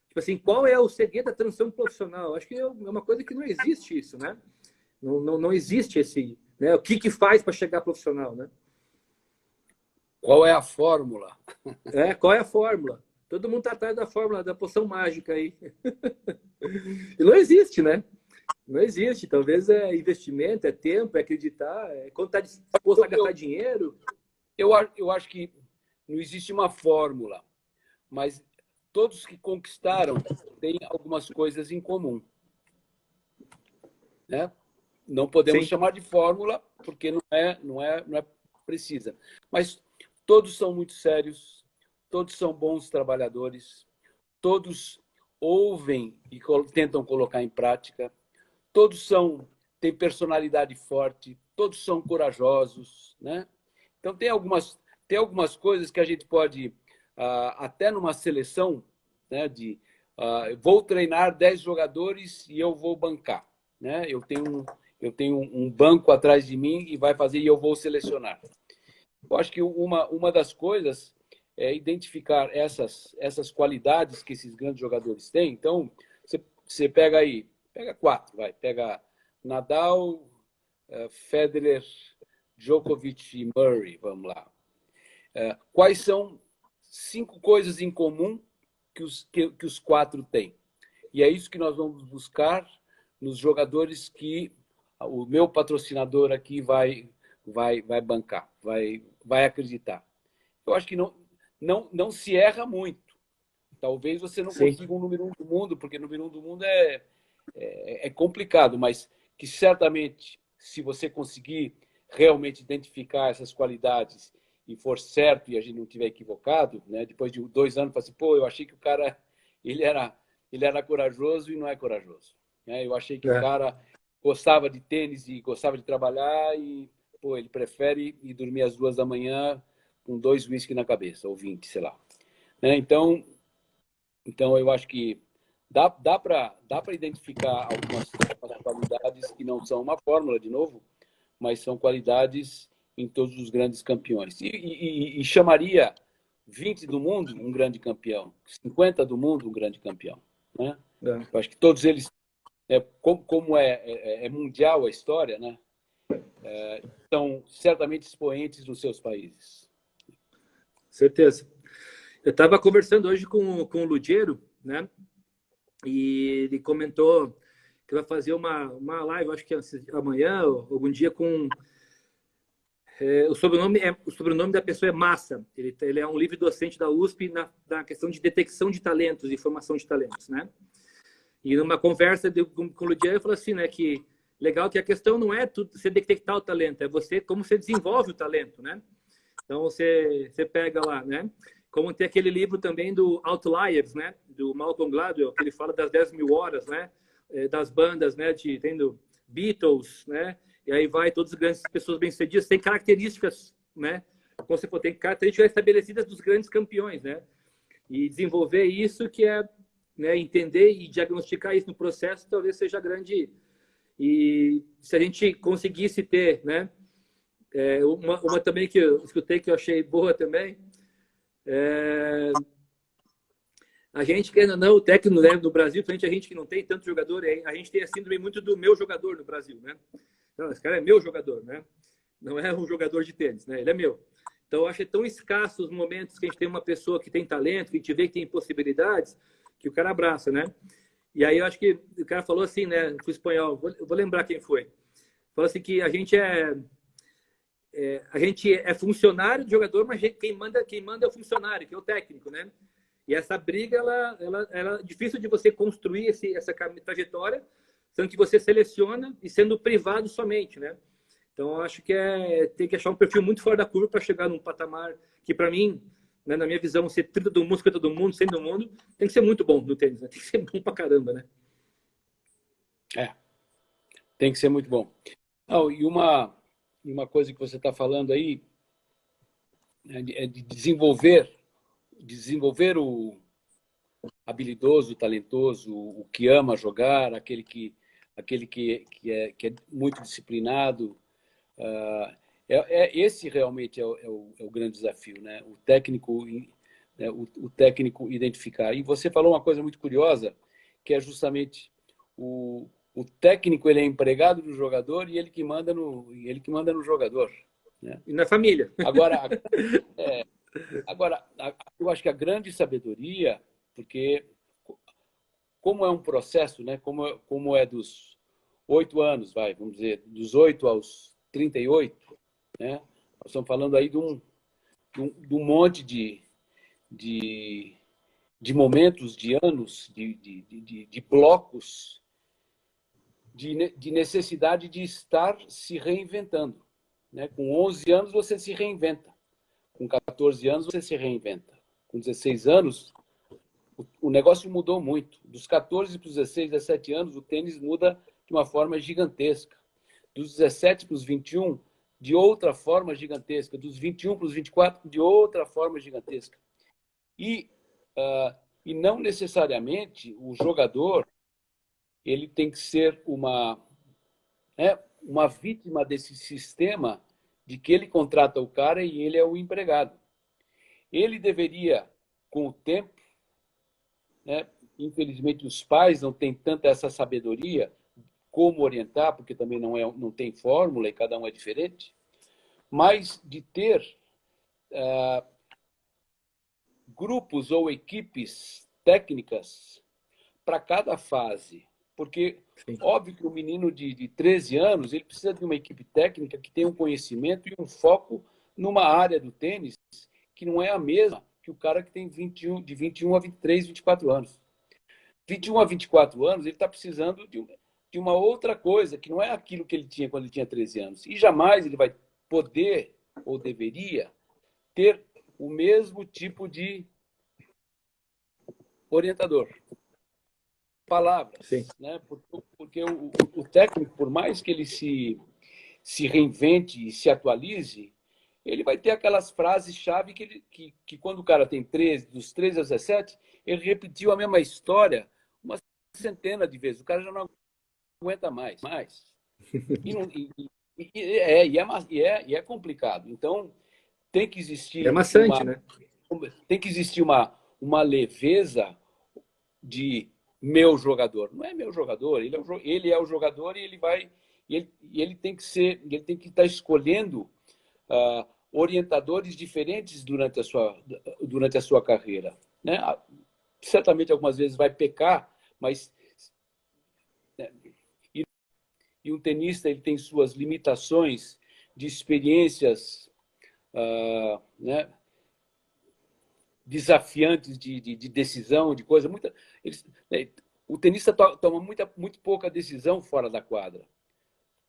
Tipo assim, qual é o segredo da transição profissional? Acho que é uma coisa que não existe isso, né? Não existe esse... Né? O que faz para chegar profissional, né? Qual é a fórmula? Qual é a fórmula? Todo mundo está atrás da fórmula, da poção mágica aí. E não existe, né? Não existe. Talvez é investimento, é tempo, é acreditar, é quando está disposto a gastar dinheiro. Eu acho que não existe uma fórmula, mas todos que conquistaram têm algumas coisas em comum, né? Não podemos Sim, chamar de fórmula, porque não é precisa. Mas todos são muito sérios, todos são bons trabalhadores, todos ouvem e tentam colocar em prática, todos têm personalidade forte, todos são corajosos, né? Então tem algumas coisas que a gente pode, até numa seleção, né, vou treinar 10 jogadores e eu vou bancar, né? Eu tenho um banco atrás de mim e vai fazer e eu vou selecionar. Eu acho que uma das coisas é identificar essas qualidades que esses grandes jogadores têm. Então, você pega aí, pega 4, vai, pega Nadal, Federer, Djokovic e Murray, vamos lá. Quais são 5 coisas em comum que os 4 têm? E é isso que nós vamos buscar nos jogadores que o meu patrocinador aqui vai bancar, vai acreditar. Eu acho que não se erra muito. Talvez você não sim. consiga um número 1 do mundo, porque número 1 do mundo é complicado, mas que certamente, se você conseguir realmente identificar essas qualidades e for certo e a gente não estiver equivocado, né? Depois de 2 anos, fala assim, pô, eu achei que o cara ele era corajoso e não é corajoso. Né? Eu achei que o É. cara gostava de tênis e gostava de trabalhar e pô, ele prefere ir dormir às 2 da manhã com 2 uísques na cabeça, ou 20, sei lá. Né? Então, eu acho que dá para identificar algumas qualidades que não são uma fórmula, de novo, mas são qualidades em todos os grandes campeões. E chamaria 20 do mundo um grande campeão, 50 do mundo um grande campeão. Né? É. Eu acho que todos eles, como é mundial a história, né? São certamente expoentes nos seus países. Certeza. Eu estava conversando hoje com o Lugero, né? E ele comentou que vai fazer uma live, acho que amanhã ou algum dia, com o sobrenome da pessoa é Massa. Ele é um livre docente da USP na questão de detecção de talentos e formação de talentos, né? E numa conversa com o Ludier, ele falou assim, né, que legal que a questão não é você detectar o talento, é como você desenvolve o talento, né? Então você pega lá, né? Como tem aquele livro também do Outliers, né? Do Malcolm Gladwell, que ele fala das 10.000 horas, né? Das bandas, né? Tendo Beatles, né? E aí vai todas as grandes pessoas bem-sucedidas, tem características, né? Como você tem características estabelecidas dos grandes campeões, né? E desenvolver isso que é, né? Entender e diagnosticar isso no processo talvez seja grande. E se a gente conseguisse ter, né? Uma também que eu escutei que eu achei boa também. A gente, querendo ou não, o técnico, né, do Brasil, a gente que não tem tanto jogador, a gente tem a síndrome muito do meu jogador no Brasil, né? Então, esse cara é meu jogador, né? Não é um jogador de tênis, né? Ele é meu. Então, eu acho tão escasso os momentos que a gente tem uma pessoa que tem talento, que a gente vê que tem possibilidades, que o cara abraça, né? E aí eu acho que o cara falou assim, né? Foi espanhol, eu vou lembrar quem foi. Falou assim que a gente é funcionário de jogador, mas quem manda é o funcionário, que é o técnico, né? E essa briga, ela é difícil de você construir essa trajetória, sendo que você seleciona e sendo privado somente, né? Então, eu acho que tem que achar um perfil muito fora da curva para chegar num patamar que, para mim, né, na minha visão, ser 30 do mundo, 50 do mundo, 100 do mundo, tem que ser muito bom no tênis, né? Tem que ser bom pra caramba, né? Tem que ser muito bom. E uma coisa que você está falando aí é de desenvolver o habilidoso, o talentoso, o que ama jogar, aquele que é muito disciplinado. Esse realmente é o grande desafio, né? O técnico, né? O técnico identificar. E você falou uma coisa muito curiosa, que é justamente o técnico, ele é empregado do jogador e ele que manda no jogador, né? E na família. Agora, eu acho que a grande sabedoria, porque como é um processo, né? Como é dos 8 anos, vamos dizer, dos 8 aos 38, né? Nós estamos falando aí de um monte de momentos, de anos, de blocos, de necessidade de estar se reinventando. Né? Com 11 anos, você se reinventa. Com 14 anos, você se reinventa. Com 16 anos, o negócio mudou muito. Dos 14 para os 16, 17 anos, o tênis muda de uma forma gigantesca. Dos 17 para os 21, de outra forma gigantesca. Dos 21 para os 24, de outra forma gigantesca. E não necessariamente o jogador ele tem que ser uma vítima desse sistema de que ele contrata o cara e ele é o empregado. Ele deveria, com o tempo, né, infelizmente os pais não têm tanta essa sabedoria como orientar, porque também não tem fórmula e cada um é diferente, mas de ter grupos ou equipes técnicas para cada fase. Porque, óbvio que o menino de 13 anos ele precisa de uma equipe técnica que tenha um conhecimento e um foco numa área do tênis que não é a mesma que o cara que tem de 21 a 23, 24 anos. 21 a 24 anos, ele está precisando de uma outra coisa, que não é aquilo que ele tinha quando ele tinha 13 anos. E jamais ele vai poder, ou deveria, ter o mesmo tipo de orientador. Palavras, né? Porque o técnico, por mais que ele se reinvente e se atualize, ele vai ter aquelas frases-chave que quando o cara tem 13, dos 13 aos 17, ele repetiu a mesma história uma centena de vezes. O cara já não aguenta mais. E é complicado. Então, tem que existir é maçante, né? Tem que existir uma leveza de meu jogador. Não é meu jogador, ele é o jogador e ele tem que estar escolhendo orientadores diferentes durante a sua carreira. Né? Certamente algumas vezes vai pecar, mas e um tenista ele tem suas limitações de experiências né, desafiantes de decisão, de coisa. O tenista toma muito pouca decisão fora da quadra.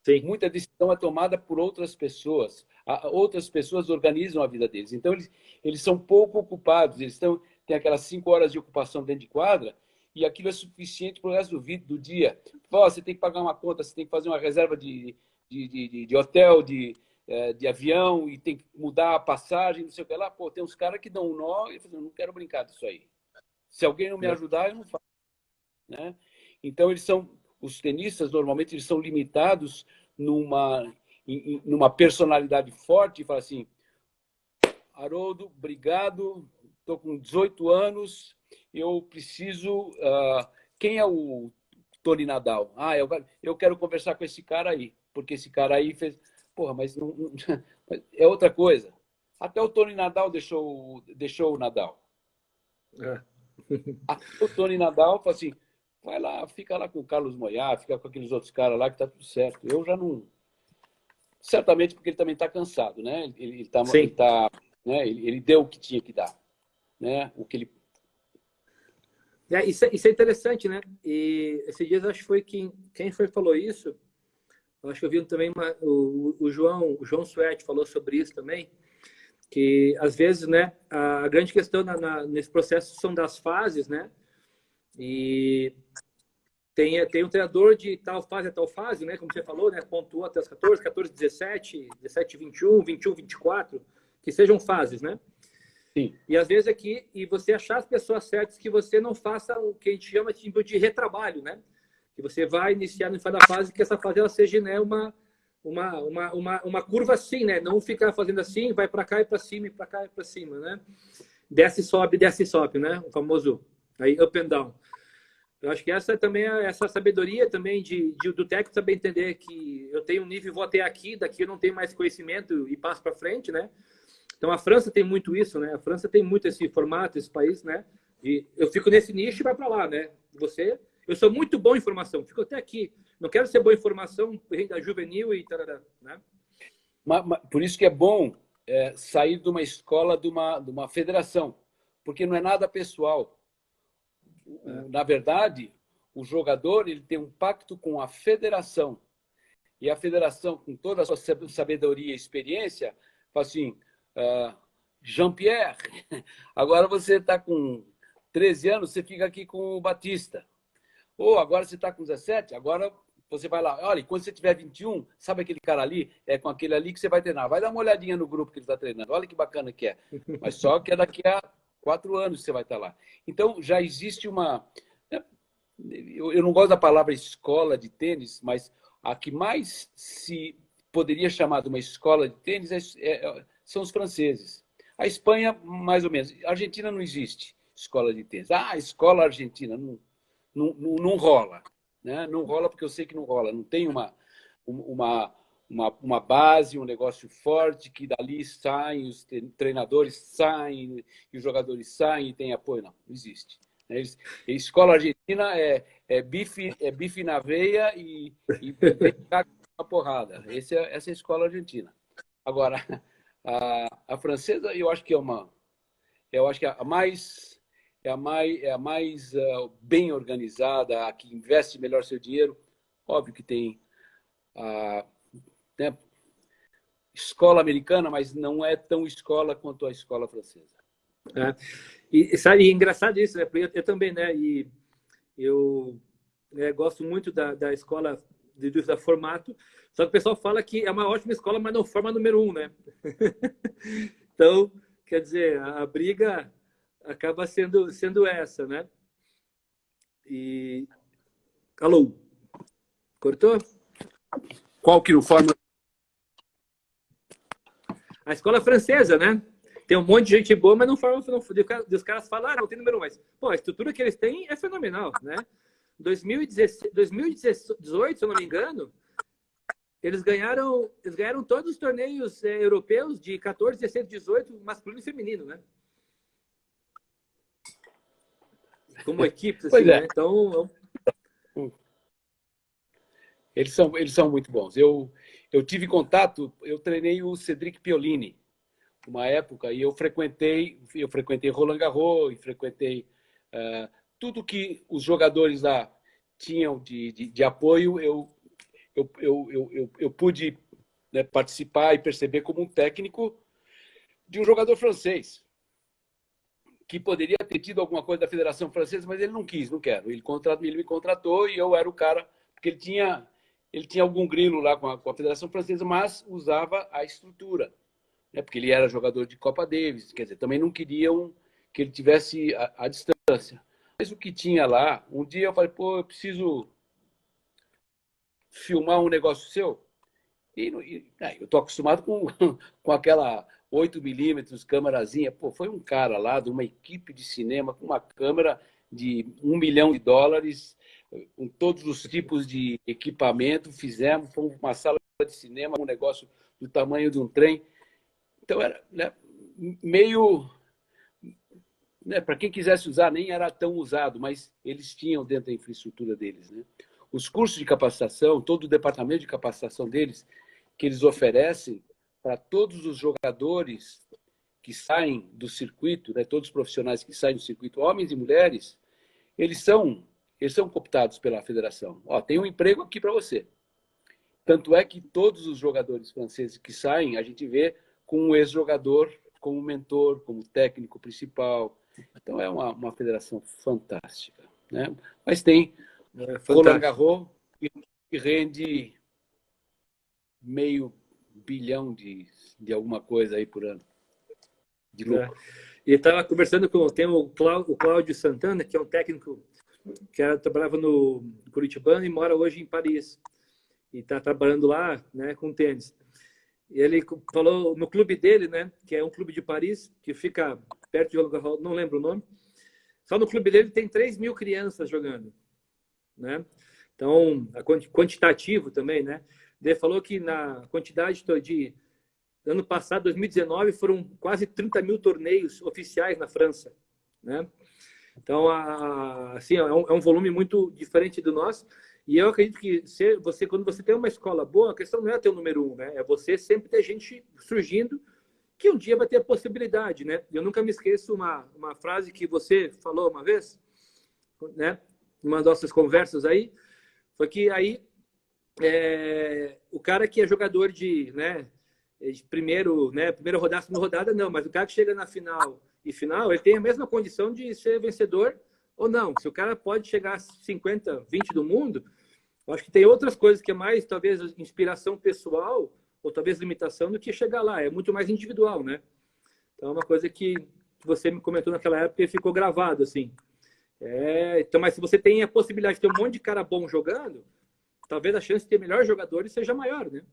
Sim. Muita decisão é tomada por outras pessoas. Outras pessoas organizam a vida deles. Então, eles são pouco ocupados. Eles têm aquelas 5 horas de ocupação dentro de quadra e aquilo é suficiente para o resto do dia. Você tem que pagar uma conta, você tem que fazer uma reserva de hotel, de avião, e tem que mudar a passagem, não sei o que lá. Tem uns caras que dão um nó e falam, não quero brincar disso aí. Se alguém não me ajudar, eu não faço. Né? Então, os tenistas, normalmente, eles são limitados numa personalidade forte e falam assim, Haroldo, obrigado, estou com 18 anos, eu preciso... quem é o Tony Nadal? Eu quero conversar com esse cara aí, porque esse cara aí fez... Porra, mas não, é outra coisa. Até o Tony Nadal deixou o Nadal. Até o Tony Nadal falou assim, vai lá, fica lá com o Carlos Moyá, fica com aqueles outros caras lá que tá tudo certo. Eu já não... Certamente porque ele também está cansado, né? Ele deu o que tinha que dar. Né? O que ele... Isso é interessante, né? E esses dias acho que foi quem falou isso. Eu acho que eu vi também o João Suete falou sobre isso também, que às vezes, né, a grande questão nesse processo são das fases, né? E tem um treinador de tal fase a tal fase, né? Como você falou, né? Pontuou até os 14, 14, 17, 17, 21, 21, 24, que sejam fases, né? Sim. E às vezes aqui, e você achar as pessoas certas que você não faça o que a gente chama de retrabalho, né? Que você vai iniciar no final da fase, que essa fase ela seja, né, uma curva assim, né? Não ficar fazendo assim, vai para cá e para cima, e para cá e para cima, né? Desce e sobe, né? O famoso aí up and down. Eu acho que essa também essa sabedoria também do técnico saber entender que eu tenho um nível e vou até aqui, daqui eu não tenho mais conhecimento e passo para frente, né? Então a França tem muito isso, né? A França tem muito esse formato, esse país, né? E eu fico nesse nicho e vai para lá, né? Eu sou muito bom em formação, fico até aqui. Não quero ser bom em formação, da juvenil e tarará, né? Por isso que é bom sair de uma escola, de uma federação, porque não é nada pessoal. Na verdade, o jogador ele tem um pacto com a federação. E a federação, com toda a sua sabedoria e experiência, fala assim, Jean-Pierre, agora você está com 13 anos, você fica aqui com o Batista. Ou agora você está com 17, agora você vai lá. Olha, quando você tiver 21, sabe aquele cara ali? É com aquele ali que você vai treinar. Vai dar uma olhadinha no grupo que ele está treinando. Olha que bacana que é. Mas só que é daqui a 4 anos que você vai estar lá. Então, já existe uma... Eu não gosto da palavra escola de tênis, mas a que mais se poderia chamar de uma escola de tênis são os franceses. A Espanha, mais ou menos. A Argentina não existe escola de tênis. Escola argentina, não rola. Né? Não rola porque eu sei que não rola. Não tem uma base, um negócio forte que dali saem, os treinadores saem, e os jogadores saem e tem apoio. Não existe. A escola argentina é bife na veia e uma porrada. Essa é a escola argentina. Agora, a francesa, eu acho que é a mais bem organizada, a que investe melhor seu dinheiro. Óbvio que tem né, escola americana, mas não é tão escola quanto a escola francesa. E sabe, é engraçado isso, né? Porque eu também, né? E eu gosto muito da escola da formato, só que o pessoal fala que é uma ótima escola, mas não forma número 1, né? Então, quer dizer, a briga acaba sendo essa, né? E... Alô? Cortou? Qual que não forma? A escola francesa, né? Tem um monte de gente boa, mas não forma. Os caras falam, não tem número 1, mas pô, a estrutura que eles têm é fenomenal, né? 2018, se eu não me engano, eles ganharam todos os torneios europeus de 14, 16, 18, masculino e feminino, né? Como equipes, assim, né? Então... Eles são muito bons. Eu tive contato, eu treinei o Cedric Pioline uma época e eu frequentei Roland Garros e frequentei tudo que os jogadores lá tinham de apoio. Eu pude, né, participar e perceber como um técnico de um jogador francês que poderia ter tido alguma coisa da Federação Francesa, mas ele não quis, não quero. Ele me contratou e eu era o cara, porque ele tinha algum grilo lá com a Federação Francesa, mas usava a estrutura, né? Porque ele era jogador de Copa Davis, quer dizer, também não queriam que ele tivesse a distância. Mas o que tinha lá, um dia eu falei, pô, eu preciso filmar um negócio seu. E eu tô acostumado com aquela 8mm câmerazinha. Pô, foi um cara lá de uma equipe de cinema com uma câmera de $1 milhão, com todos os tipos de equipamento, fomos uma sala de cinema, um negócio do tamanho de um trem. Então, era, né, meio... Né, para quem quisesse usar, nem era tão usado, mas eles tinham dentro da infraestrutura deles. Né? Os cursos de capacitação, todo o departamento de capacitação deles, que eles oferecem para todos os jogadores que saem do circuito, né, todos os profissionais que saem do circuito, homens e mulheres, eles são cooptados pela federação. Ó, tem um emprego aqui para você. Tanto é que todos os jogadores franceses que saem, a gente vê com um ex-jogador como mentor, como técnico principal. Então, é uma federação fantástica. Né? Mas tem Roland Garros, que rende $500 milhão de alguma coisa aí por ano, de lucro. E estava conversando tem o Cláudio Santana, que é um técnico que trabalhava no Curitibano e mora hoje em Paris. E está trabalhando lá, né, com tênis. E ele falou no clube dele, né, que é um clube de Paris, que fica perto de Roland Garros, não lembro o nome. Só no clube dele tem 3.000 crianças jogando, né? Então, quantitativo também, né? Ele falou que na quantidade de ano passado, 2019, foram quase 30 mil torneios oficiais na França, né? Então, assim, é um volume muito diferente do nosso. E eu acredito que quando você tem uma escola boa, a questão não é ter o número 1, né? É você sempre ter gente surgindo que um dia vai ter a possibilidade, né? Eu nunca me esqueço uma frase que você falou uma vez, né? Numa das nossas conversas aí, foi que aí o cara que é jogador de primeiro, né? Primeira rodada, segunda rodada, não, mas o cara que chega na final e final, ele tem a mesma condição de ser vencedor ou não. Se o cara pode chegar a 50, 20 do mundo, eu acho que tem outras coisas que é mais, talvez, inspiração pessoal ou talvez limitação do que chegar lá. É muito mais individual, né? Então, é uma coisa que você me comentou naquela época e ficou gravado, assim. Então, mas se você tem a possibilidade de ter um monte de cara bom jogando, talvez a chance de ter melhores jogadores seja maior, né?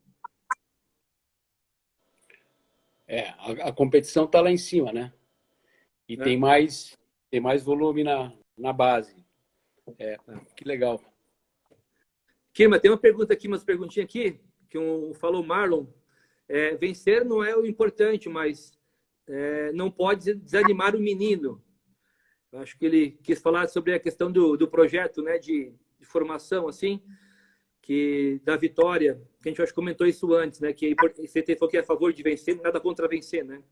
A competição está lá em cima, né? E tem mais volume na base. Que legal. Kirma, tem uma pergunta aqui, umas perguntinhas aqui, que falou Marlon. Vencer não é o importante, mas não pode desanimar o menino. Eu acho que ele quis falar sobre a questão do projeto, né, de formação, assim, da vitória, que a gente acho que comentou isso antes, né, que você falou que é a favor de vencer, nada contra vencer, né?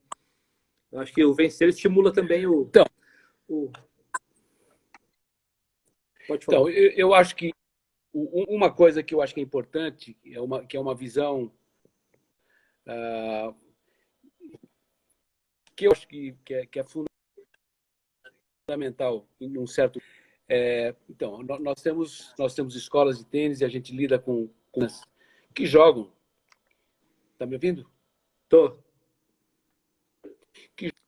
Eu acho que o vencer estimula também Então, Pode falar. Então, eu acho que uma coisa que eu acho que é importante, que é uma visão que eu acho que é fundamental em um certo... então, nós temos escolas de tênis e a gente lida com que jogam. Tá me ouvindo? Tô.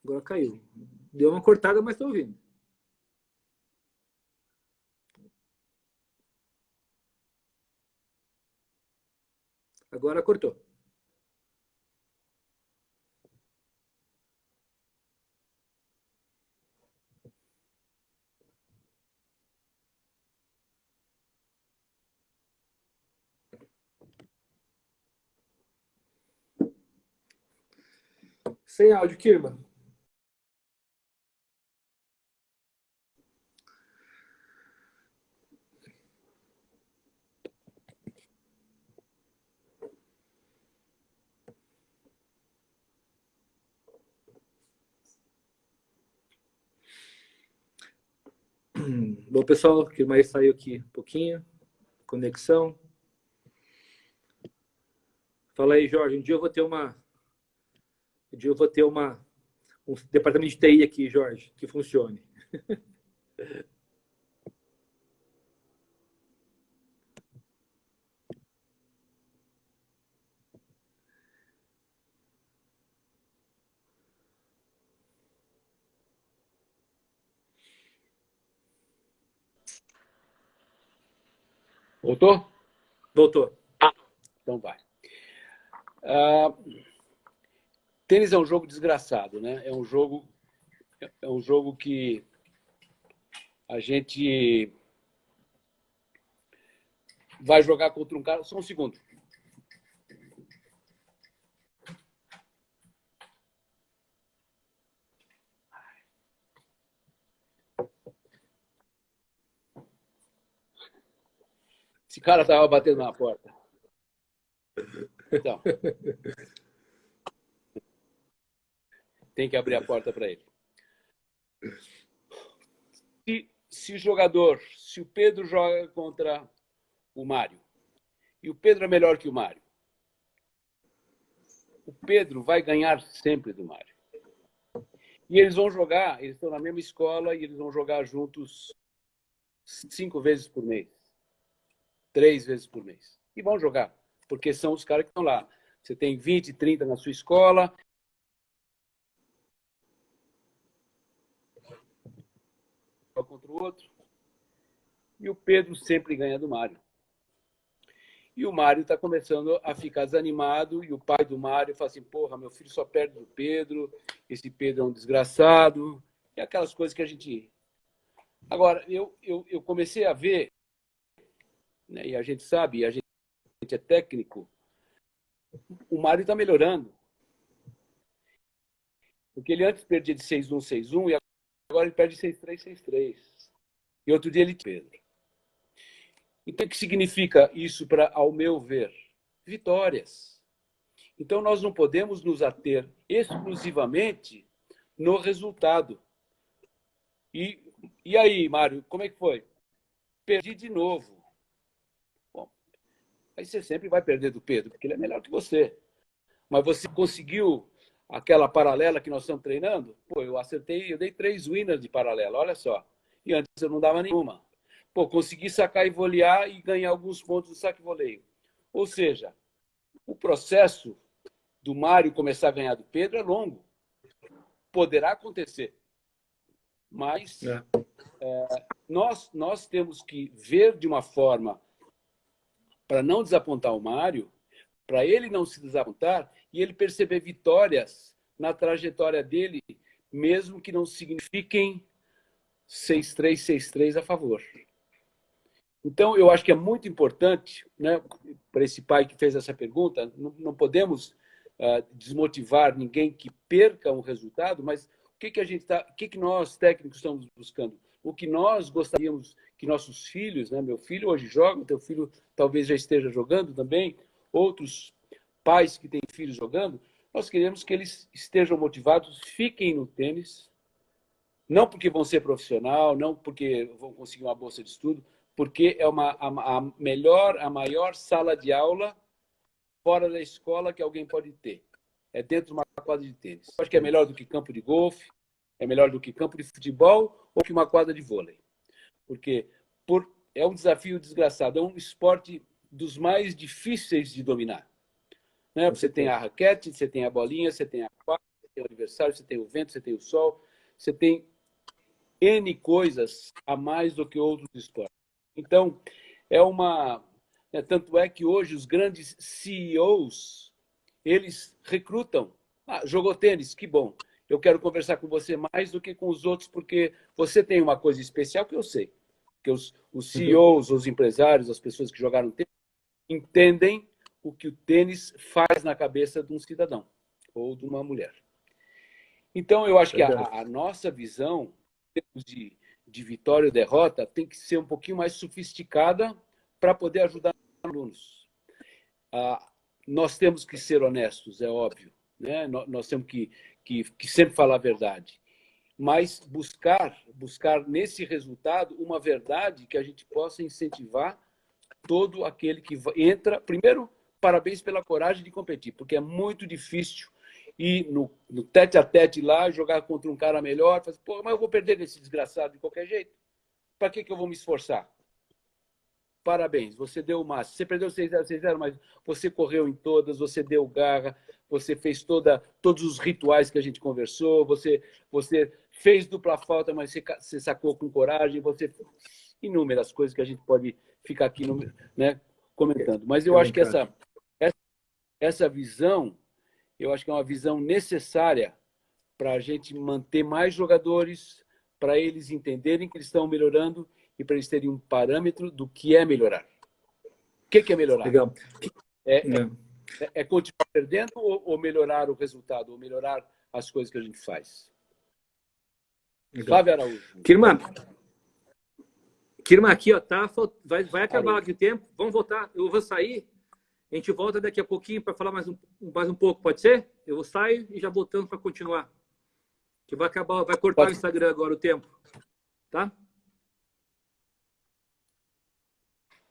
Agora caiu. Deu uma cortada, mas tô ouvindo. Agora cortou. Sem áudio, Kirma. Bom, pessoal, o Kirma saiu aqui um pouquinho. Conexão. Fala aí, Jorge. Um dia eu vou ter um departamento de TI aqui, Jorge, que funcione. Voltou? Voltou. Então vai. Tênis é um jogo desgraçado, né? É um jogo que a gente vai jogar contra um cara... Só um segundo. Esse cara estava batendo na porta. Então, tem que abrir a porta para ele. Se o Pedro joga contra o Mário, e o Pedro é melhor que o Mário, o Pedro vai ganhar sempre do Mário. E eles estão na mesma escola e eles vão jogar juntos 5 vezes por mês. 3 vezes por mês. E vão jogar, porque são os caras que estão lá. Você tem 20, 30 na sua escola. Contra o outro. E o Pedro sempre ganha do Mário. E o Mário está começando a ficar desanimado, e o pai do Mário fala assim, porra, meu filho só perde do Pedro, esse Pedro é um desgraçado, e aquelas coisas que a gente... Agora, eu comecei a ver, né, e a gente sabe, a gente é técnico, o Mário está melhorando. Porque ele antes perdia de 6-1, 6-1, e agora ele perde 6-3, 6-3. E outro dia ele... Pedro. Então, o que significa isso, ao meu ver? Vitórias. Então, nós não podemos nos ater exclusivamente no resultado. E aí, Mário, como é que foi? Perdi de novo. Bom, aí você sempre vai perder do Pedro, porque ele é melhor que você. Mas você conseguiu aquela paralela que nós estamos treinando? Pô, eu acertei, eu dei 3 winners de paralela, olha só. E antes eu não dava nenhuma. Pô, consegui sacar e volear e ganhar alguns pontos do saque e voleio. Ou seja, o processo do Mário começar a ganhar do Pedro é longo. Poderá acontecer. Mas nós temos que ver de uma forma para não desapontar o Mário, para ele não se desapontar e ele perceber vitórias na trajetória dele, mesmo que não signifiquem 6-3, 6-3 a favor. Então, eu acho que é muito importante, né, para esse pai que fez essa pergunta, não podemos desmotivar ninguém que perca um resultado, mas o que nós técnicos estamos buscando? O que nós gostaríamos que nossos filhos, né, meu filho hoje joga, teu filho talvez já esteja jogando também, outros pais que têm filhos jogando, nós queremos que eles estejam motivados, fiquem no tênis, não porque vão ser profissional, não porque vão conseguir uma bolsa de estudo, porque é a maior sala de aula fora da escola que alguém pode ter. É dentro de uma quadra de tênis. Acho que é melhor do que campo de golfe, é melhor do que campo de futebol ou que uma quadra de vôlei. Porque é um desafio desgraçado, é um esporte dos mais difíceis de dominar. Né? Você tem a raquete, você tem a bolinha, você tem a quadra, você tem o adversário, você tem o vento, você tem o sol, você tem N coisas a mais do que outros esportes. Então, tanto é que hoje os grandes CEOs, eles recrutam. Jogou tênis, que bom. Eu quero conversar com você mais do que com os outros, porque você tem uma coisa especial que eu sei. Que os CEOs, os empresários, as pessoas que jogaram tênis, entendem o que o tênis faz na cabeça de um cidadão ou de uma mulher. Então, eu acho que a nossa visão de vitória ou derrota tem que ser um pouquinho mais sofisticada para poder ajudar os alunos. Nós temos que ser honestos, é óbvio. Né? Nós temos que sempre falar a verdade. Mas buscar nesse resultado uma verdade que a gente possa incentivar todo aquele que entra. Primeiro, parabéns pela coragem de competir, porque é muito difícil ir no tete-a-tete lá, jogar contra um cara melhor, fazer, pô, mas eu vou perder desse desgraçado de qualquer jeito. Para que eu vou me esforçar? Parabéns, você deu o máximo. Você perdeu 6-0, 6-0, mas você correu em todas, você deu garra, você fez todos os rituais que a gente conversou, você fez dupla falta, mas você sacou com coragem, você inúmeras coisas que a gente pode ficar aqui né, comentando. Mas eu acho que essa visão, eu acho que é uma visão necessária para a gente manter mais jogadores, para eles entenderem que eles estão melhorando e para eles terem um parâmetro do que é melhorar. O que é melhorar? Legal. É continuar perdendo ou melhorar o resultado, ou melhorar as coisas que a gente faz? Legal. Flávio Araújo. Kirma, aqui, ó, tá, vai acabar aqui o tempo. Vamos voltar. Eu vou sair. A gente volta daqui a pouquinho para falar mais um pouco, pode ser? Eu vou sair e já voltamos para continuar. Que vai acabar, vai cortar o Instagram agora o tempo. Tá?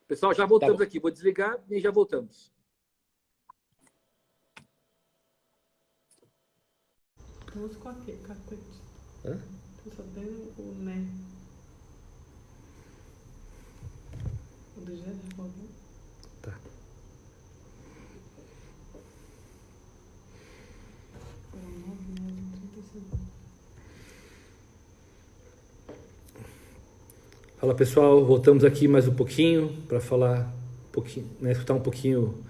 Pessoal, já voltamos aqui. Vou desligar e já voltamos. Vamos com aqui, capete. Tô sabendo o né. O do Gé, por favor. Tá. Fala pessoal, voltamos aqui mais um pouquinho para falar um pouquinho, né, escutar um pouquinho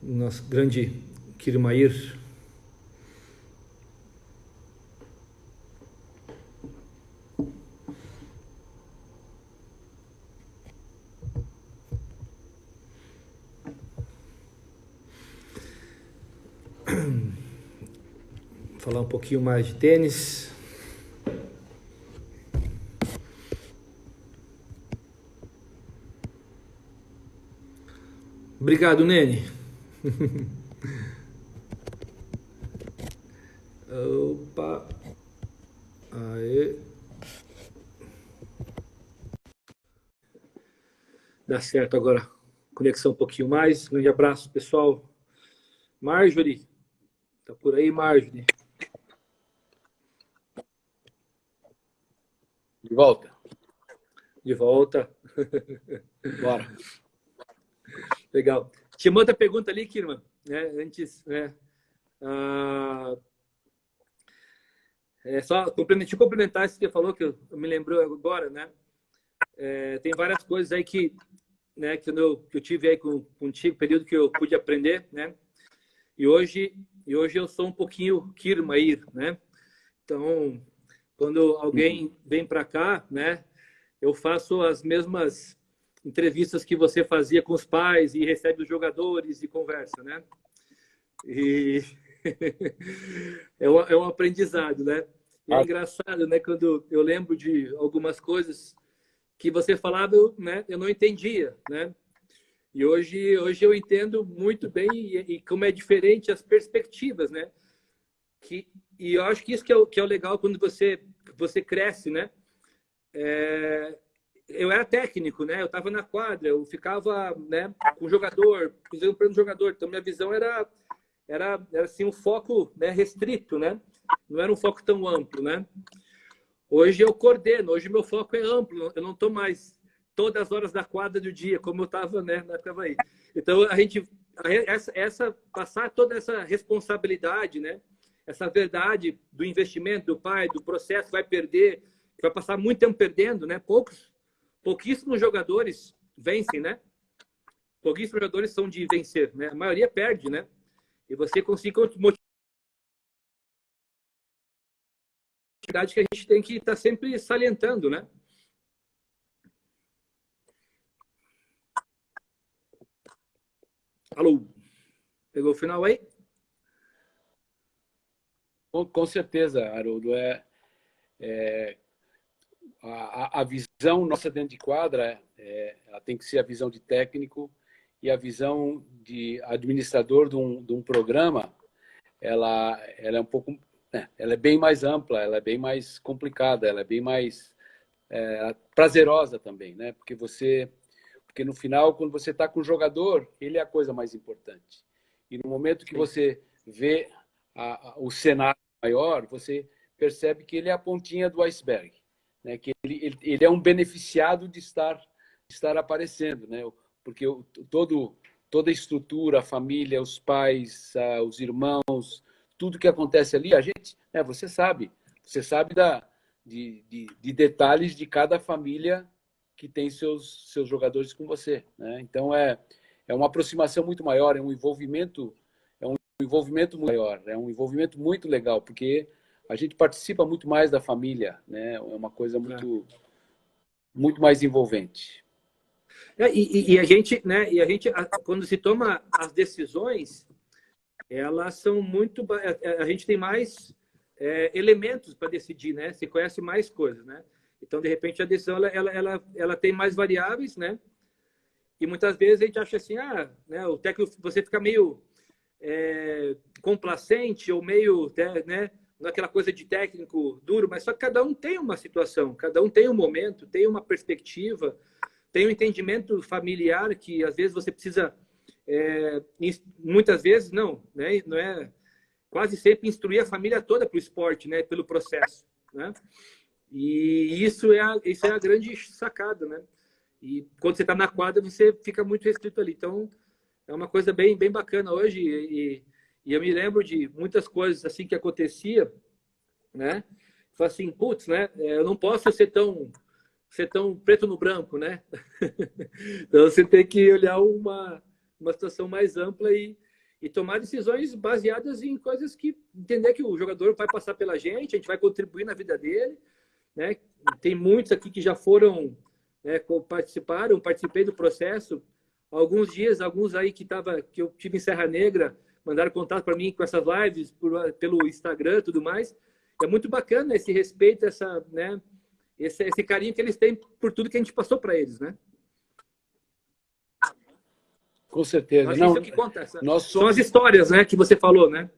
o nosso grande Kirmair. Falar um pouquinho mais de tênis. Obrigado, Nene. Opa. Aê. Dá certo agora. Conexão um pouquinho mais. Grande abraço, pessoal. Marjorie. Tá por aí, Marjorie? De volta. De volta. Bora. Legal. Tinha uma outra pergunta ali, Kirman, né? Antes, né? Só complementar isso que você falou, que eu me lembrou agora, né? Tem várias coisas aí que, né, que eu tive aí contigo, período que eu pude aprender, né? E hoje eu sou um pouquinho Kirmair, né? Então, quando alguém vem para cá, né? Eu faço as mesmas entrevistas que você fazia com os pais e recebe os jogadores e conversa, né? E é um aprendizado, né? E é engraçado, né? Quando eu lembro de algumas coisas que você falava, né? Eu não entendia, né? E hoje eu entendo muito bem e como é diferente as perspectivas, né? E eu acho que isso que é o legal quando você cresce, né? Eu era técnico, né? Eu estava na quadra, eu ficava, né, com o jogador, fazendo plano do jogador. Então minha visão era assim um foco, né, restrito, né? Não era um foco tão amplo, né? Hoje eu coordeno, hoje meu foco é amplo. Eu não estou mais todas as horas da quadra do dia, como eu estava, né, na Cavaí. Então passar toda essa responsabilidade, né? Essa verdade do investimento do pai, do processo, vai passar muito tempo perdendo, né? Pouquíssimos jogadores vencem, né? Pouquíssimos jogadores são de vencer, né? A maioria perde, né? E você consegue motivar que a gente tem que estar sempre salientando, né? Alô? Pegou o final aí? Com certeza, Haroldo. A visão nossa dentro de quadra, ela tem que ser a visão de técnico, e a visão de administrador de um programa, ela é um pouco, ela é bem mais ampla, ela é bem mais complicada, ela é bem mais prazerosa também, né? Porque no final, quando você está com o jogador, ele é a coisa mais importante. E no momento que você vê o cenário maior, você percebe que ele é a pontinha do iceberg, né? Que ele é um beneficiado de estar aparecendo, né? Porque toda a estrutura, a família, os pais, os irmãos, tudo que acontece ali, a gente, você sabe de detalhes de cada família que tem seus jogadores com você, né? Então é uma aproximação muito maior, é um envolvimento muito maior, é um envolvimento muito legal, porque a gente participa muito mais da família, né? É uma coisa muito mais envolvente. E a gente, né? Quando se toma as decisões, elas são muito. A gente tem mais elementos para decidir, né? Se conhece mais coisas, né? Então, de repente, a decisão ela tem mais variáveis, né? E muitas vezes a gente acha assim, né? O técnico, você fica meio complacente ou meio, né? Naquela coisa de técnico duro, mas só que cada um tem uma situação, cada um tem um momento, tem uma perspectiva, tem um entendimento familiar que às vezes você precisa, muitas vezes não, né? Não é quase sempre instruir a família toda para o esporte, né? Pelo processo, né? E isso é a grande sacada, né? E quando você está na quadra, você fica muito restrito ali. Então, é uma coisa bem, bem bacana hoje. E eu me lembro de muitas coisas assim que acontecia, né? Falei assim, putz, né? Eu não posso ser tão preto no branco, né? Então, você tem que olhar uma situação mais ampla e tomar decisões baseadas em coisas que entender que o jogador vai passar pela gente, a gente vai contribuir na vida dele, né? Tem muitos aqui que já foram, né, participei do processo. Alguns aí que eu tive em Serra Negra, mandaram contato para mim com essas lives pelo Instagram e tudo mais. É muito bacana esse respeito, né, esse carinho que eles têm por tudo que a gente passou para eles, né? Com certeza. Não, isso é o que conta. Nós somos... São as histórias, né, que você falou, né?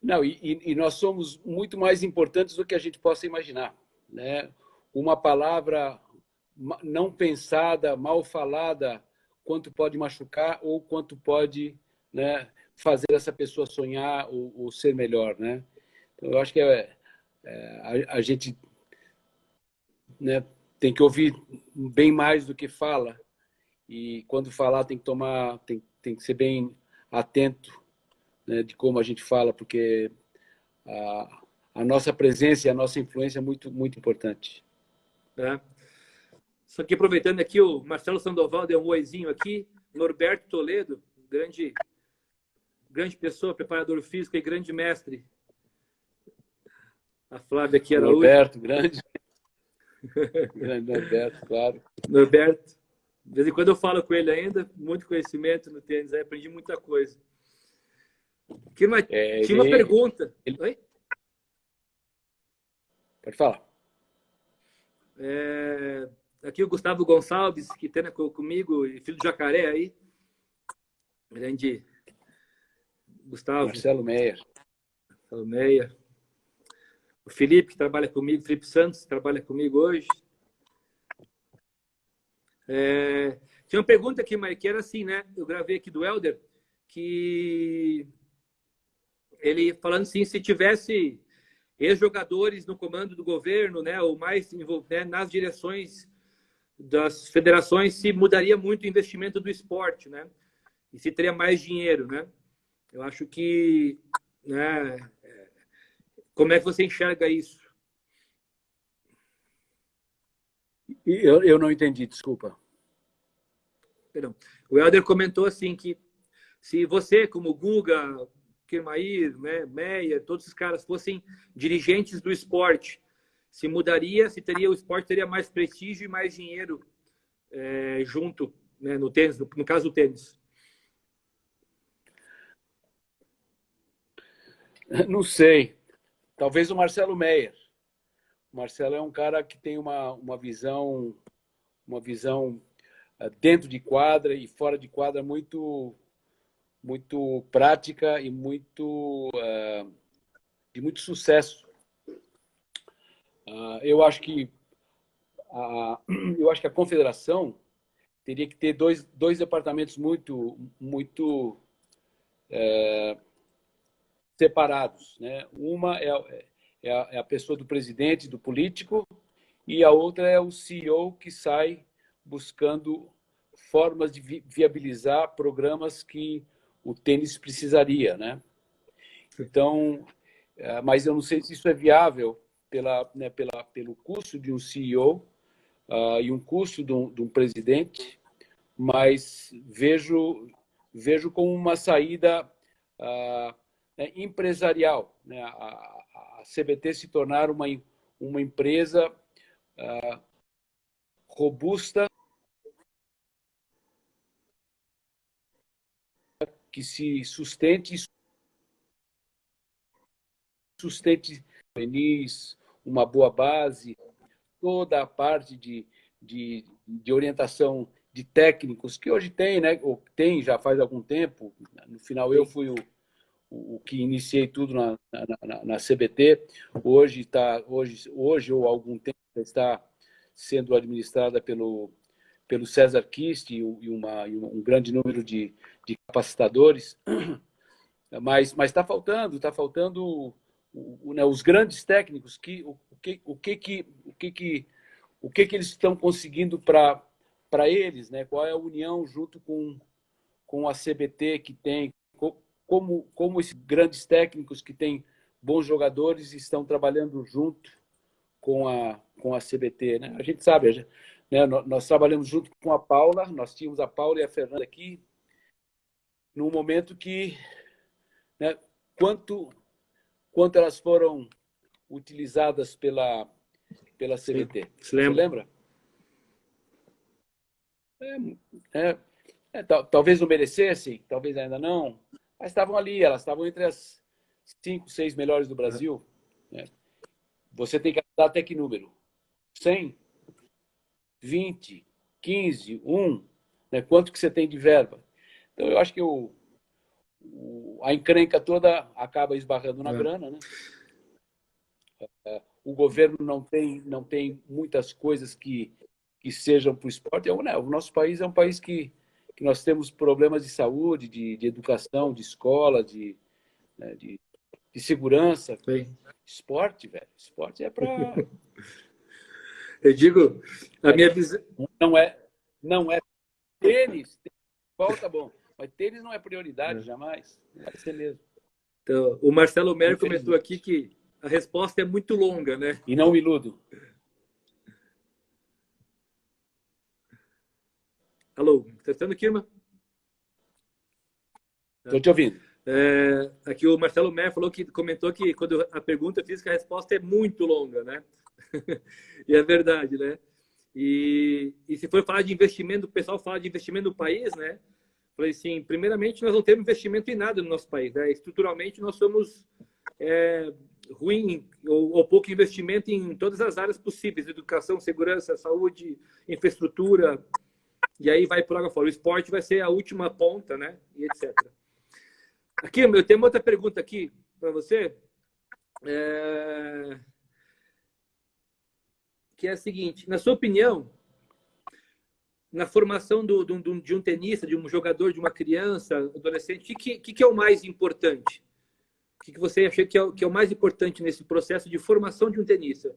Não, e nós somos muito mais importantes do que a gente possa imaginar, né? Uma palavra não pensada, mal falada, quanto pode machucar ou quanto pode, né, fazer essa pessoa sonhar ou ser melhor, né? Então, eu acho que a gente, né, tem que ouvir bem mais do que fala, e quando falar tem que tomar, tem que ser bem atento, né, de como a gente fala, porque a nossa presença e a nossa influência é muito, muito importante. Né? Só que aproveitando aqui, o Marcelo Sandoval deu um oizinho aqui, Norberto Toledo, grande pessoa, preparador físico e grande mestre. A Flávia aqui Araújo. Norberto, grande Norberto, claro. Norberto, de vez em quando eu falo com ele ainda, muito conhecimento no tênis, aí aprendi muita coisa. Tinha uma pergunta. Oi? Pode falar. Aqui o Gustavo Gonçalves, que treina comigo, filho do Jacaré aí. Grande Gustavo. Marcelo Meyer. O Felipe, que trabalha comigo, Felipe Santos, que trabalha comigo hoje. Tinha uma pergunta aqui, Mari, que era assim, né? Eu gravei aqui do Helder, que ele falando assim, se tivesse ex-jogadores no comando do governo, né, ou mais né, nas direções das federações, se mudaria muito o investimento do esporte, né? E se teria mais dinheiro, né? Eu acho que, né, como é que você enxerga isso? Eu não entendi, desculpa. Perdão. O Helder comentou assim que se você, como Guga, Kirmair, né, Meyer, todos esses caras fossem dirigentes do esporte, se mudaria, se teria o esporte teria mais prestígio e mais dinheiro junto, né, no tênis, no caso do tênis. Não sei. Talvez o Marcelo Meyer. O Marcelo é um cara que tem uma visão dentro de quadra e fora de quadra muito prática e de muito sucesso. Eu acho que a confederação teria que ter dois departamentos muito separados, né? Uma é a pessoa do presidente, do político, e a outra é o CEO que sai buscando formas de viabilizar programas que o tênis precisaria, né? Então, mas eu não sei se isso é viável pelo custo de um CEO e um custo de um presidente, mas vejo como uma saída empresarial, né? A CBT se tornar uma empresa robusta que se sustente uma boa base, toda a parte de orientação de técnicos que hoje tem, né? Ou tem já faz algum tempo. No final eu fui o que iniciei tudo na CBT. Hoje ou há algum tempo está sendo administrada pelo César Kist e um grande número de capacitadores, mas está faltando né, os grandes técnicos o que eles estão conseguindo para eles, né? Qual é a união junto com a CBT que tem, como esses grandes técnicos que têm bons jogadores estão trabalhando junto com a CBT, né? A gente sabe, né? Nós trabalhamos junto com a Paula, nós tínhamos a Paula e a Fernanda aqui num momento que, né, quanto elas foram utilizadas pela CBT. Você lembra? Talvez não merecessem, talvez ainda não, mas estavam ali, elas estavam entre as 5, 6 melhores do Brasil. Né? Você tem que dar até que número? 100? 20? 15? 1? Né? Quanto que você tem de verba? Então, eu acho que o a encrenca toda acaba esbarrando na grana, né? O governo não tem muitas coisas que sejam para o esporte. Né? O nosso país é um país que nós temos problemas de saúde, de educação, de escola, né, de segurança. Sim. Esporte, velho. Esporte é para... Eu digo, a minha visão... Não é tênis. Falta bom. Mas tênis não é prioridade, jamais. Não vai ser mesmo. Então, o Marcelo Mer comentou aqui que a resposta é muito longa, né? E não me iludo. Alô, está estando aqui, irmã? Estou te ouvindo. Aqui o Marcelo Mer comentou que quando a pergunta eu fiz que a resposta é muito longa, né? E é verdade, né? E se for falar de investimento, o pessoal fala de investimento no país, né? Falei assim, primeiramente, nós não temos investimento em nada no nosso país, né? Estruturalmente, nós somos ruim ou pouco investimento em todas as áreas possíveis, educação, segurança, saúde, infraestrutura, e aí vai por água fora. O esporte vai ser a última ponta, né? E etc. Aqui, eu tenho uma outra pergunta aqui para você, que é a seguinte, na sua opinião, na formação de um tenista, de um jogador, de uma criança, adolescente, o que é o mais importante? O que você acha que é o mais importante nesse processo de formação de um tenista?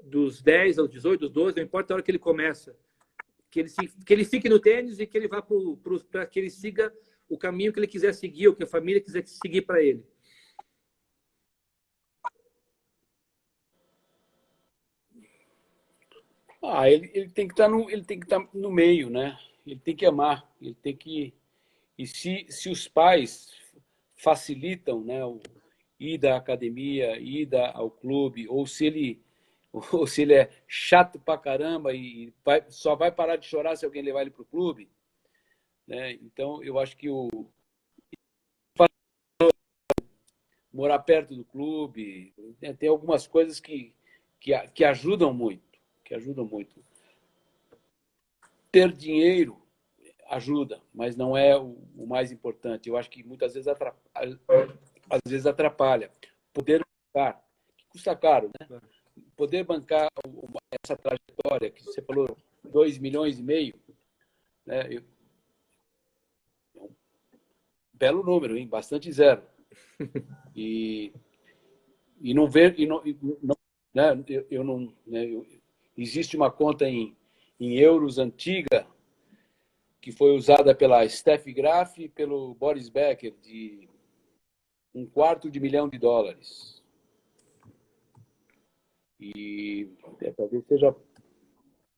Dos 10 aos 18, dos 12, não importa a hora que ele começa. Que ele fique no tênis e que ele vá para que ele siga o caminho que ele quiser seguir, ou que a família quiser seguir para ele. Ele tem que estar no meio, né? Ele tem que amar, ele tem que... E se os pais facilitam, né, ir da academia, ir ao clube, ou se ele é chato pra caramba e só vai parar de chorar se alguém levar ele pro clube, né? Então, eu acho que morar perto do clube, né, tem algumas coisas que ajudam muito, Ter dinheiro ajuda, mas não é o mais importante. Eu acho que muitas vezes atrapalha. Poder bancar, que custa caro, né? Poder bancar essa trajetória, que você falou, 2,5 milhões, né? Um belo número, hein? Bastante zero. E não ver... né? Existe uma conta em euros antiga, que foi usada pela Steffi Graf e pelo Boris Becker, de $250 milhão. E talvez seja...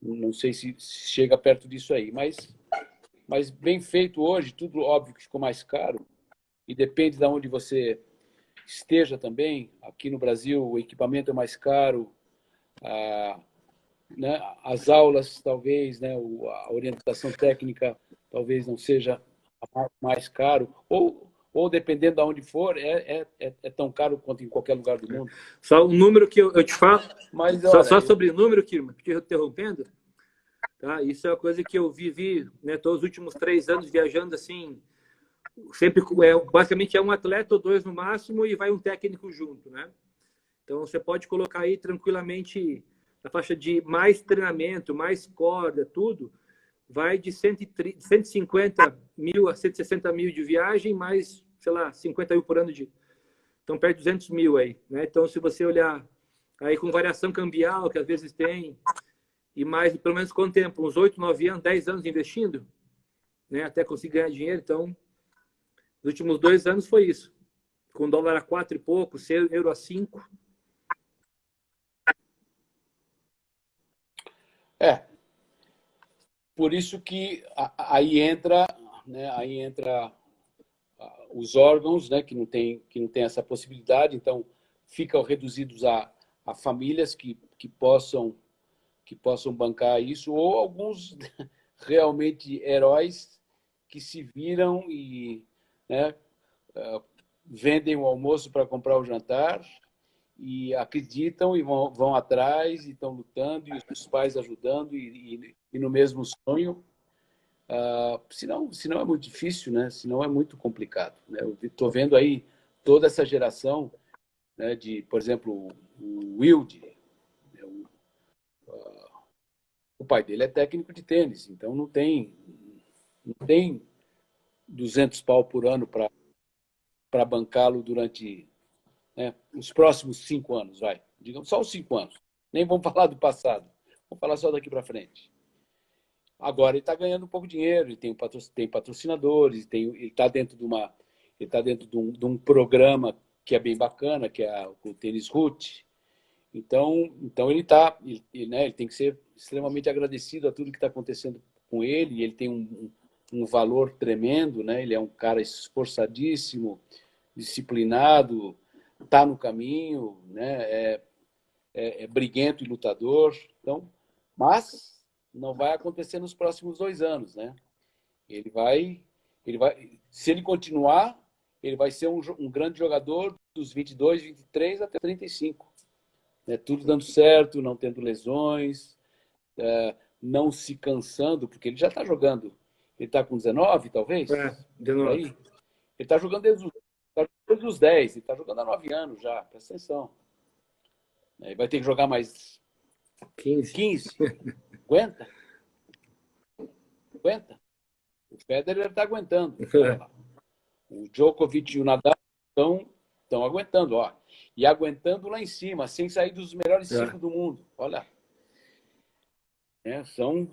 Não sei se chega perto disso aí, mas bem feito hoje, tudo óbvio que ficou mais caro, e depende de onde você esteja também. Aqui no Brasil, o equipamento é mais caro, né? As aulas, talvez, né? A orientação técnica talvez não seja mais caro, ou dependendo de onde for, é tão caro quanto em qualquer lugar do mundo. Só um número que eu te falo, mas, só sobre o número, Kirma, te interrompendo, tá? Isso é uma coisa que eu vivi, né, todos os últimos 3 anos viajando assim, sempre basicamente é um atleta ou 2 no máximo e vai um técnico junto, né? Então você pode colocar aí tranquilamente na faixa de mais treinamento, mais corda, tudo, vai de 150 mil a 160 mil de viagem, mais, sei lá, 50 mil por ano de... Então, perto de 200 mil aí, né? Então, se você olhar aí com variação cambial, que às vezes tem, e mais, pelo menos quanto tempo? Uns 8, 9 anos, 10 anos investindo, né? Até conseguir ganhar dinheiro. Então, nos últimos 2 anos foi isso. Com o dólar a 4 e pouco, euro a 5. Por isso que aí entra, né, os órgãos, né, que não tem essa possibilidade, então ficam reduzidos a famílias que possam bancar isso, ou alguns realmente heróis que se viram e, né, vendem o almoço para comprar o jantar e acreditam e vão atrás e estão lutando, e os pais ajudando e no mesmo sonho. senão é muito difícil, né? Senão é muito complicado, né? Eu estou vendo aí toda essa geração, né, de, por exemplo, o Wilde, né, o pai dele é técnico de tênis, então não tem 200 pau por ano para bancá-lo durante, né, os próximos 5 anos, vai. Digamos só os 5 anos. Nem vamos falar do passado. Vamos falar só daqui para frente. Agora ele está ganhando um pouco de dinheiro, ele tem patrocinadores, ele está dentro de um programa que é bem bacana, que é o Tênis Root. Então ele tem que ser extremamente agradecido a tudo que está acontecendo com ele. E ele tem um valor tremendo, né? Ele é um cara esforçadíssimo, disciplinado, está no caminho, né? É briguento e lutador. Então, mas não vai acontecer nos próximos 2 anos, né? Ele vai, se ele continuar, ele vai ser um grande jogador dos 22, 23 até 35. Né? Tudo dando certo, não tendo lesões, não se cansando, porque ele já está jogando. Ele está com 19, talvez? 19. Aí. Ele está jogando desde os 10, ele está jogando há 9 anos já, presta atenção. Ele vai ter que jogar mais 15. Aguenta? Aguenta? O Federer está aguentando. O Djokovic e o Nadal estão aguentando, ó. E aguentando lá em cima, sem sair dos melhores 5 do mundo. Olha. São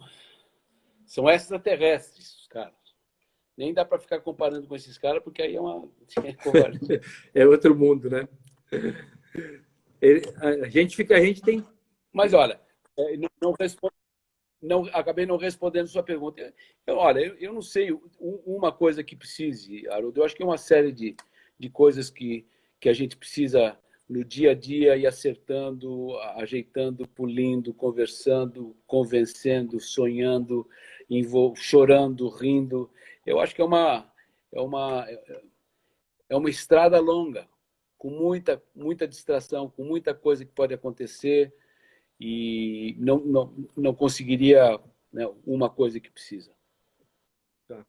extraterrestres, os caras. Nem dá para ficar comparando com esses caras, porque aí é uma covardia. É outro mundo, né? A gente tem... Mas, olha, acabei não respondendo sua pergunta. Eu não sei uma coisa que precise, Haroldo. Eu acho que é uma série de coisas que a gente precisa, no dia a dia, ir acertando, ajeitando, pulindo, conversando, convencendo, sonhando, chorando, rindo. Eu acho que é uma estrada longa, com muita distração, com muita coisa que pode acontecer, e não conseguiria, né, uma coisa que precisa. Tá.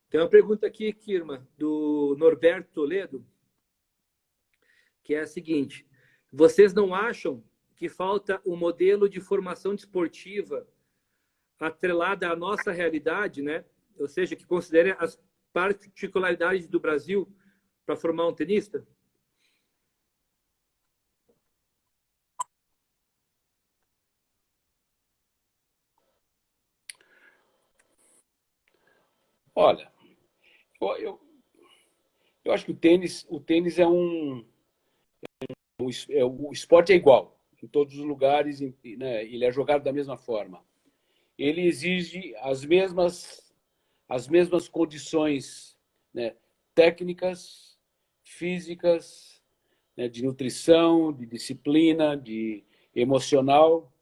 Tem uma pergunta aqui, Kirma, do Norberto Toledo, que é a seguinte: vocês não acham que falta um modelo de formação desportiva atrelada à nossa realidade, né? Ou seja, que considere as particularidades do Brasil para formar um tenista? Olha, eu acho que o tênis o esporte é igual em todos os lugares, né? Ele é jogado da mesma forma. Ele exige as mesmas condições, né, técnicas, físicas, né, de nutrição, de disciplina, de emocional,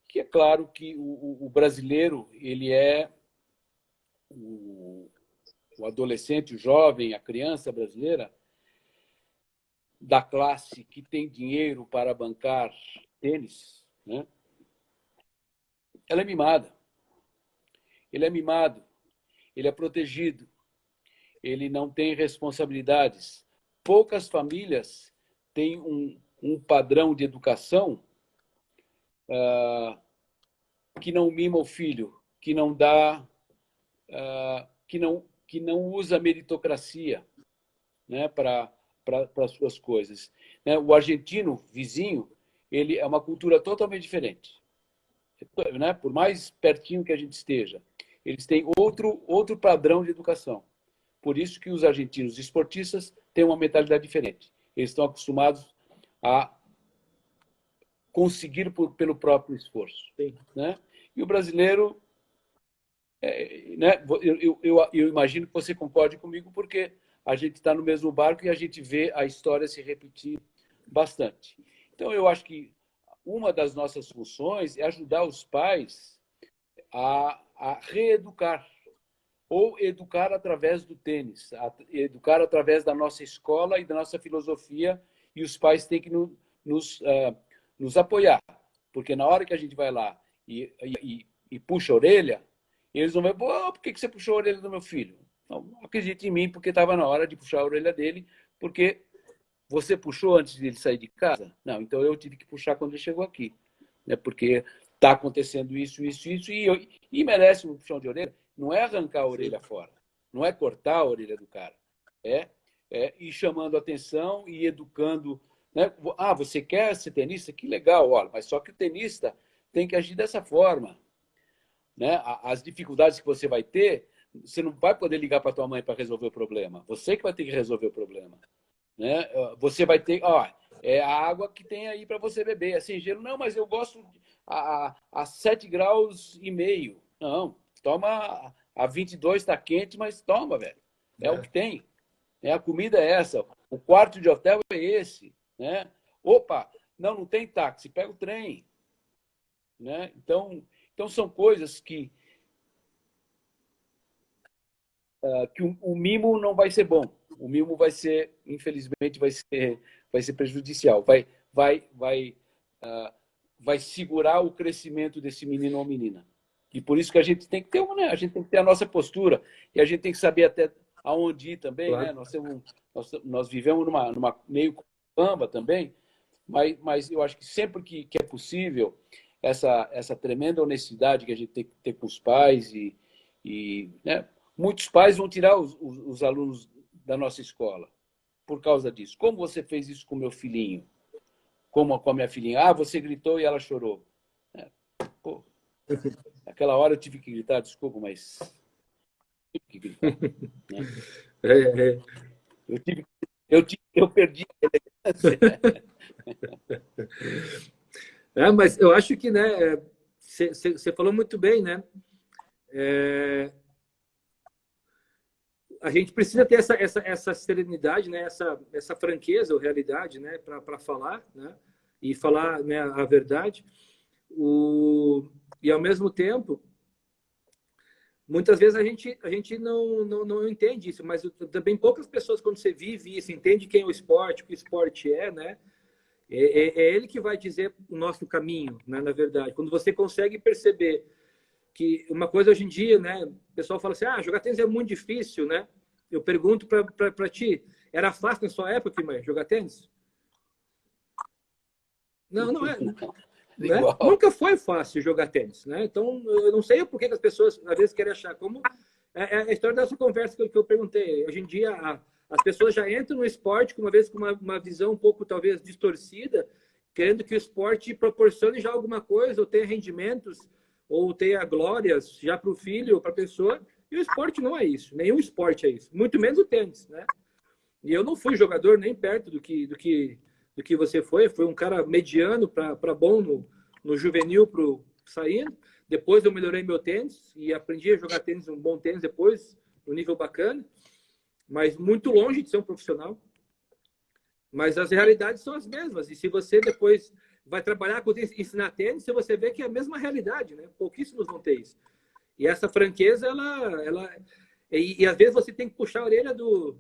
que é claro que o brasileiro, ele é o adolescente, o jovem, a criança brasileira, da classe que tem dinheiro para bancar tênis, né? Ela é mimada. Ele é mimado, ele é protegido, ele não tem responsabilidades. Poucas famílias têm um padrão de educação que não mima o filho, que não dá, que não usa meritocracia, né, para as suas coisas. Né? O argentino, vizinho, ele é uma cultura totalmente diferente. Né? Por mais pertinho que a gente esteja, eles têm outro padrão de educação. Por isso que os argentinos esportistas têm uma mentalidade diferente. Eles estão acostumados a conseguir pelo próprio esforço. Né? E o brasileiro, né? Eu imagino que você concorde comigo, porque a gente está no mesmo barco e a gente vê a história se repetir bastante. Então, eu acho que uma das nossas funções é ajudar os pais a reeducar, ou educar através do tênis, educar através da nossa escola e da nossa filosofia, e os pais têm que nos apoiar, porque na hora que a gente vai lá e e puxa a orelha, eles vão ver, pô, por que você puxou a orelha do meu filho? Não, acredite em mim, porque estava na hora de puxar a orelha dele, porque você puxou antes de ele sair de casa? Não, então eu tive que puxar quando ele chegou aqui. Né? Porque está acontecendo isso, e merece um puxão de orelha. Não é arrancar a orelha fora, não é cortar a orelha do cara. É ir chamando atenção e educando. Né? Ah, você quer ser tenista? Que legal, olha, mas só que o tenista tem que agir dessa forma. Né? As dificuldades que você vai ter, você não vai poder ligar para tua mãe para resolver o problema. Você que vai ter que resolver o problema. Né? Você vai ter, é a água que tem aí para você beber, é sem gelo. Não, mas eu gosto a 7 graus e meio. Não, toma a 22, está quente, mas toma, velho. É o que tem. A comida é essa. O quarto de hotel é esse. Né? Opa, não tem táxi, pega o trem. Né? Então são coisas que o mimo não vai ser bom. O mimo vai ser, infelizmente, vai ser prejudicial. Vai segurar o crescimento desse menino ou menina. E por isso que a gente tem que ter a gente tem que ter a nossa postura e a gente tem que saber até aonde ir também, claro. Né? Nós vivemos numa meio camba também, mas eu acho que sempre que é possível essa tremenda honestidade que a gente tem que ter com os pais né? Muitos pais vão tirar os alunos da nossa escola por causa disso. Como você fez isso com meu filhinho? Como com a minha filhinha? Ah, você gritou e ela chorou. Pô, naquela hora eu tive que gritar, desculpa, mas tive que gritar. Né? Eu perdi a elegância. Mas eu acho que, né, você falou muito bem, né? A gente precisa ter essa serenidade, né? essa franqueza ou realidade, né? Para falar, né? E falar, né, a verdade. E ao mesmo tempo, muitas vezes a gente não entende isso, mas também poucas pessoas, quando você vive isso, entende quem é o esporte, o que o esporte é, né? É ele que vai dizer o nosso caminho, né? Na verdade. Quando você consegue perceber que uma coisa hoje em dia, né? O pessoal fala assim, jogar tênis é muito difícil, né? Eu pergunto para ti, era fácil na sua época, irmã, jogar tênis? Não é. Né? Nunca foi fácil jogar tênis, né? Então, eu não sei por que as pessoas, às vezes, querem achar como... É a história dessa conversa que eu perguntei. Hoje em dia, as pessoas já entram no esporte, uma vez com uma visão um pouco, talvez, distorcida, querendo que o esporte proporcione já alguma coisa, ou tenha rendimentos, ou tenha glórias já para o filho ou para a pessoa. E o esporte não é isso. Nenhum esporte é isso. Muito menos o tênis, né? E eu não fui jogador nem perto do que você foi. Foi um cara mediano para bom no juvenil saindo. Depois eu melhorei meu tênis e aprendi a jogar tênis, um bom tênis depois, no nível bacana. Mas muito longe de ser um profissional. Mas as realidades são as mesmas. E se você depois vai trabalhar com tênis, ensinar tênis, você vê que é a mesma realidade, né? Pouquíssimos vão ter isso. E essa franqueza, e às vezes você tem que puxar a orelha do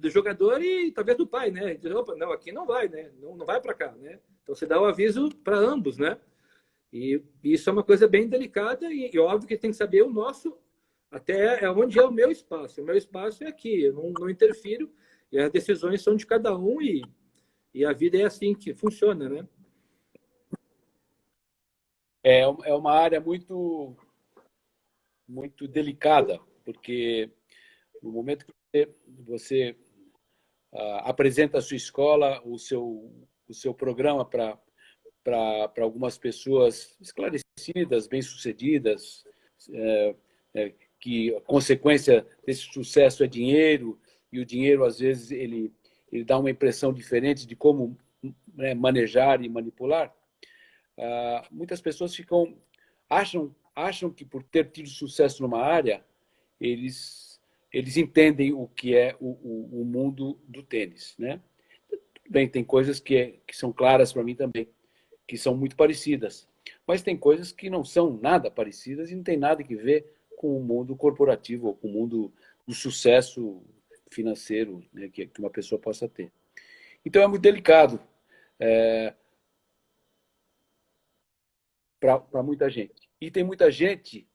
jogador e talvez do pai, né? Diz, opa, não, aqui não vai, né? Não vai para cá, né? Então você dá o aviso para ambos, né? E isso é uma coisa bem delicada e óbvio que tem que saber o nosso, até onde é o meu espaço. O meu espaço é aqui, eu não interfiro e as decisões são de cada um e a vida é assim que funciona, né? É uma área muito, muito delicada, porque no momento que você apresenta a sua escola, o seu programa para algumas pessoas esclarecidas, bem-sucedidas, que a consequência desse sucesso é dinheiro, e o dinheiro, às vezes, ele dá uma impressão diferente de como, né, manejar e manipular. Muitas pessoas acham que por ter tido sucesso numa área, eles entendem o que é o mundo do tênis, né? Bem, tem coisas que são claras para mim também, que são muito parecidas, mas tem coisas que não são nada parecidas e não tem nada que ver com o mundo corporativo ou com o mundo do sucesso financeiro, né, que uma pessoa possa ter. Então é muito delicado para muita gente. E tem muita gente,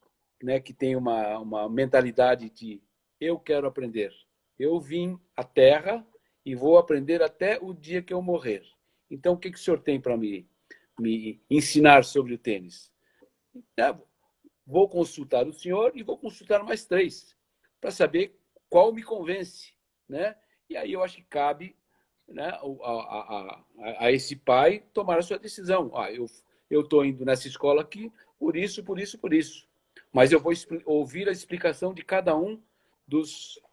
né, que tem uma mentalidade de eu quero aprender. Eu vim à Terra e vou aprender até o dia que eu morrer. Então, o que o senhor tem para me ensinar sobre o tênis? Vou consultar o senhor e vou consultar mais 3 para saber qual me convence, né? E aí eu acho que cabe, né, a esse pai tomar a sua decisão. Eu estou indo nessa escola aqui por isso, por isso, por isso. Mas eu vou ouvir a explicação de cada um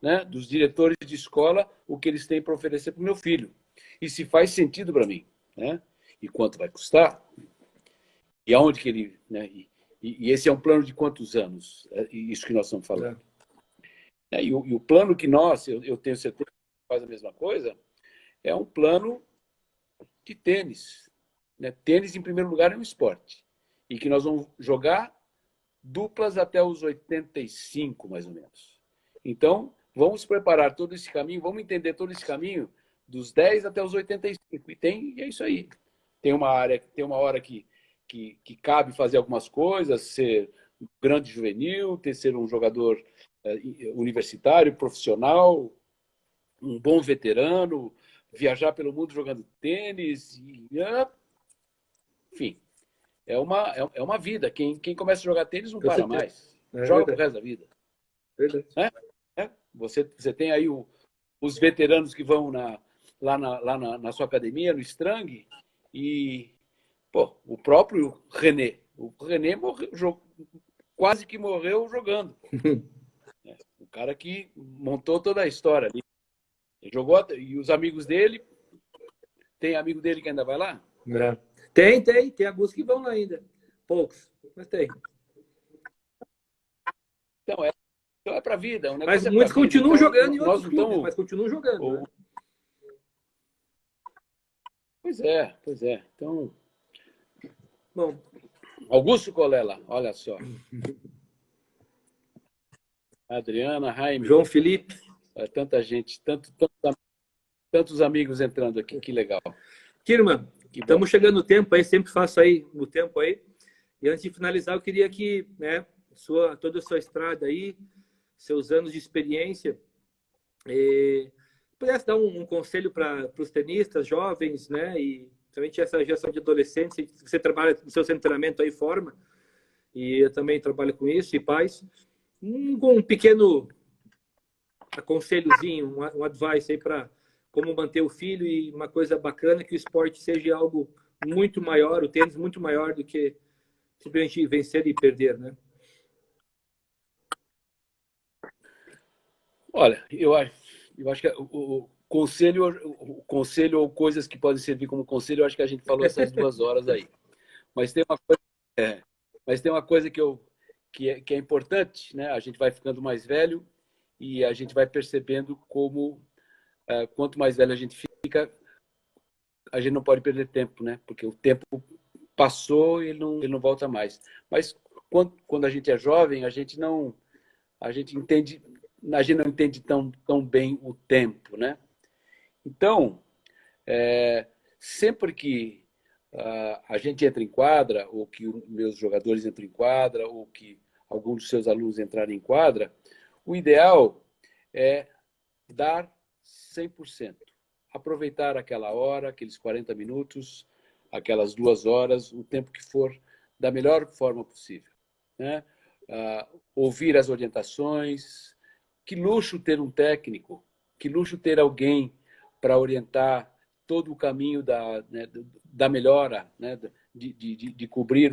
né, dos diretores de escola, o que eles têm para oferecer para o meu filho. E se faz sentido para mim, né? E quanto vai custar? E aonde que ele... Né? E esse é um plano de quantos anos? Isso que nós estamos falando. E o plano que eu tenho certeza que faz a mesma coisa, é um plano de tênis. Né? Tênis, em primeiro lugar, é um esporte. E que nós vamos jogar duplas até os 85, mais ou menos. Então, vamos preparar todo esse caminho, vamos entender todo esse caminho dos 10 até os 85. E é isso aí. Tem uma hora que cabe fazer algumas coisas, ser um grande juvenil, ser um jogador universitário, profissional, um bom veterano, viajar pelo mundo jogando tênis, enfim, é uma vida. Quem começa a jogar tênis não para mais, joga pro resto da vida. Verdade. Você tem aí os veteranos que vão lá na sua academia, no Strang, e o próprio René. O René quase que morreu jogando. O cara que montou toda a história ali. Ele jogou, e os amigos dele... Tem amigo dele que ainda vai lá? Tem alguns que vão lá ainda. Poucos, mas tem. Então é para a vida. Mas muitos continuam jogando em outros clubes, estamos... mas continuam jogando. Né? Pois é. Então... Bom. Augusto Colela, olha só. Adriana, Jaime. João Felipe. Tanta gente, tantos amigos entrando aqui, que legal. Kirman, estamos chegando no tempo aí, sempre faço aí o tempo aí. E antes de finalizar, eu queria que, né, toda a sua estrada aí, seus anos de experiência, pudesse dar um conselho para os tenistas jovens, né, e principalmente essa geração de adolescentes. Você trabalha no seu treinamento aí, forma, e eu também trabalho com isso, e pais. Um pequeno aconselhozinho, um advice aí para como manter o filho, e uma coisa bacana, que o esporte seja algo muito maior, o tênis muito maior do que simplesmente vencer e perder, né? Olha, eu acho que o conselho ou coisas que podem servir como conselho, eu acho que a gente falou essas 2 horas aí. Mas tem uma coisa que é importante, né? A gente vai ficando mais velho e a gente vai percebendo como quanto mais velho a gente fica, a gente não pode perder tempo, né? Porque o tempo passou e ele não volta mais. Mas quando a gente é jovem, a gente não entende tão bem o tempo, né? Então, sempre que a gente entra em quadra, ou que meus jogadores entram em quadra, ou que algum dos seus alunos entrarem em quadra, o ideal é dar 100%. Aproveitar aquela hora, aqueles 40 minutos, aquelas 2 horas, o tempo que for, da melhor forma possível, né? Ouvir as orientações. Que luxo ter um técnico, que luxo ter alguém para orientar todo o caminho da melhora, né? de cobrir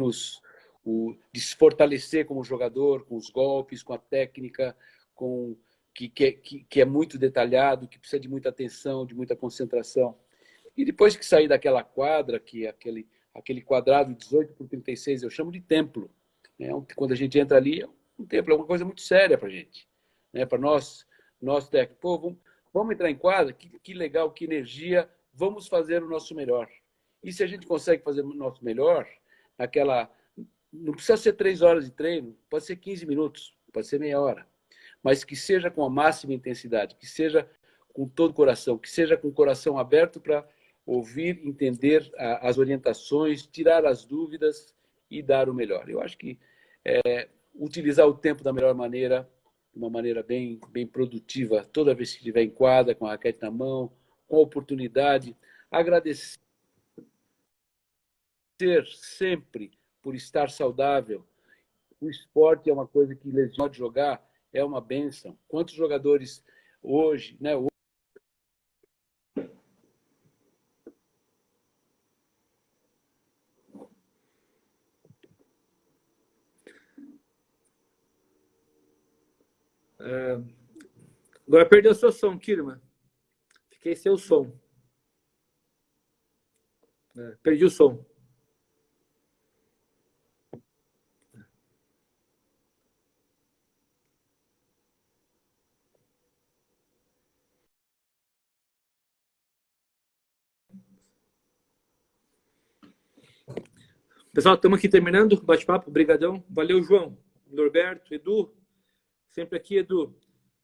de se fortalecer como jogador, com os golpes, com a técnica, que é muito detalhado, que precisa de muita atenção, de muita concentração. E depois que sair daquela quadra, que é aquele quadrado 18 por 36, eu chamo de templo. Né? Quando a gente entra ali, um templo é uma coisa muito séria para a gente. Né? Para nós técnicos, vamos entrar em quadra, que legal, que energia, vamos fazer o nosso melhor. E se a gente consegue fazer o nosso melhor, não precisa ser 3 horas de treino, pode ser 15 minutos, pode ser meia hora, mas que seja com a máxima intensidade, que seja com todo o coração, que seja com o coração aberto para ouvir, entender as orientações, tirar as dúvidas e dar o melhor. Eu acho que utilizar o tempo da melhor maneira, de uma maneira bem produtiva, toda vez que estiver em quadra, com a raquete na mão, com a oportunidade. Agradecer sempre por estar saudável. O esporte é uma coisa que pode jogar, é uma bênção. Quantos jogadores hoje, né? Agora perdeu seu som, Kirman. Fiquei sem o som. Perdi o som. Pessoal, estamos aqui terminando o bate-papo. Obrigadão. Valeu, João. Norberto, Edu. Sempre aqui, Edu.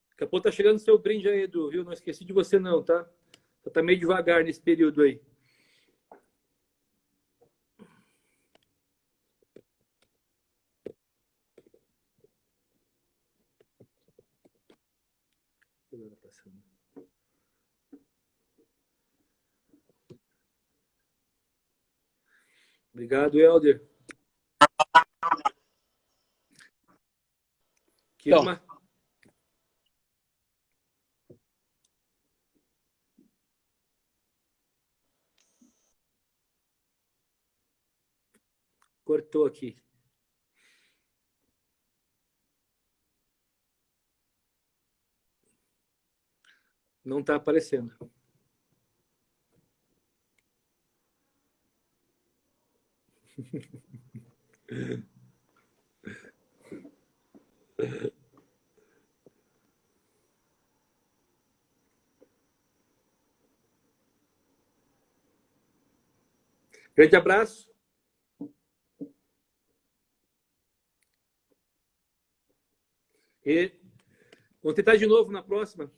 Daqui a pouco tá chegando o seu brinde aí, Edu, viu? Não esqueci de você não, tá? Tá meio devagar nesse período aí. Obrigado, Helder. Então, cortou aqui. Não está aparecendo. Grande abraço. E vamos tentar de novo na próxima.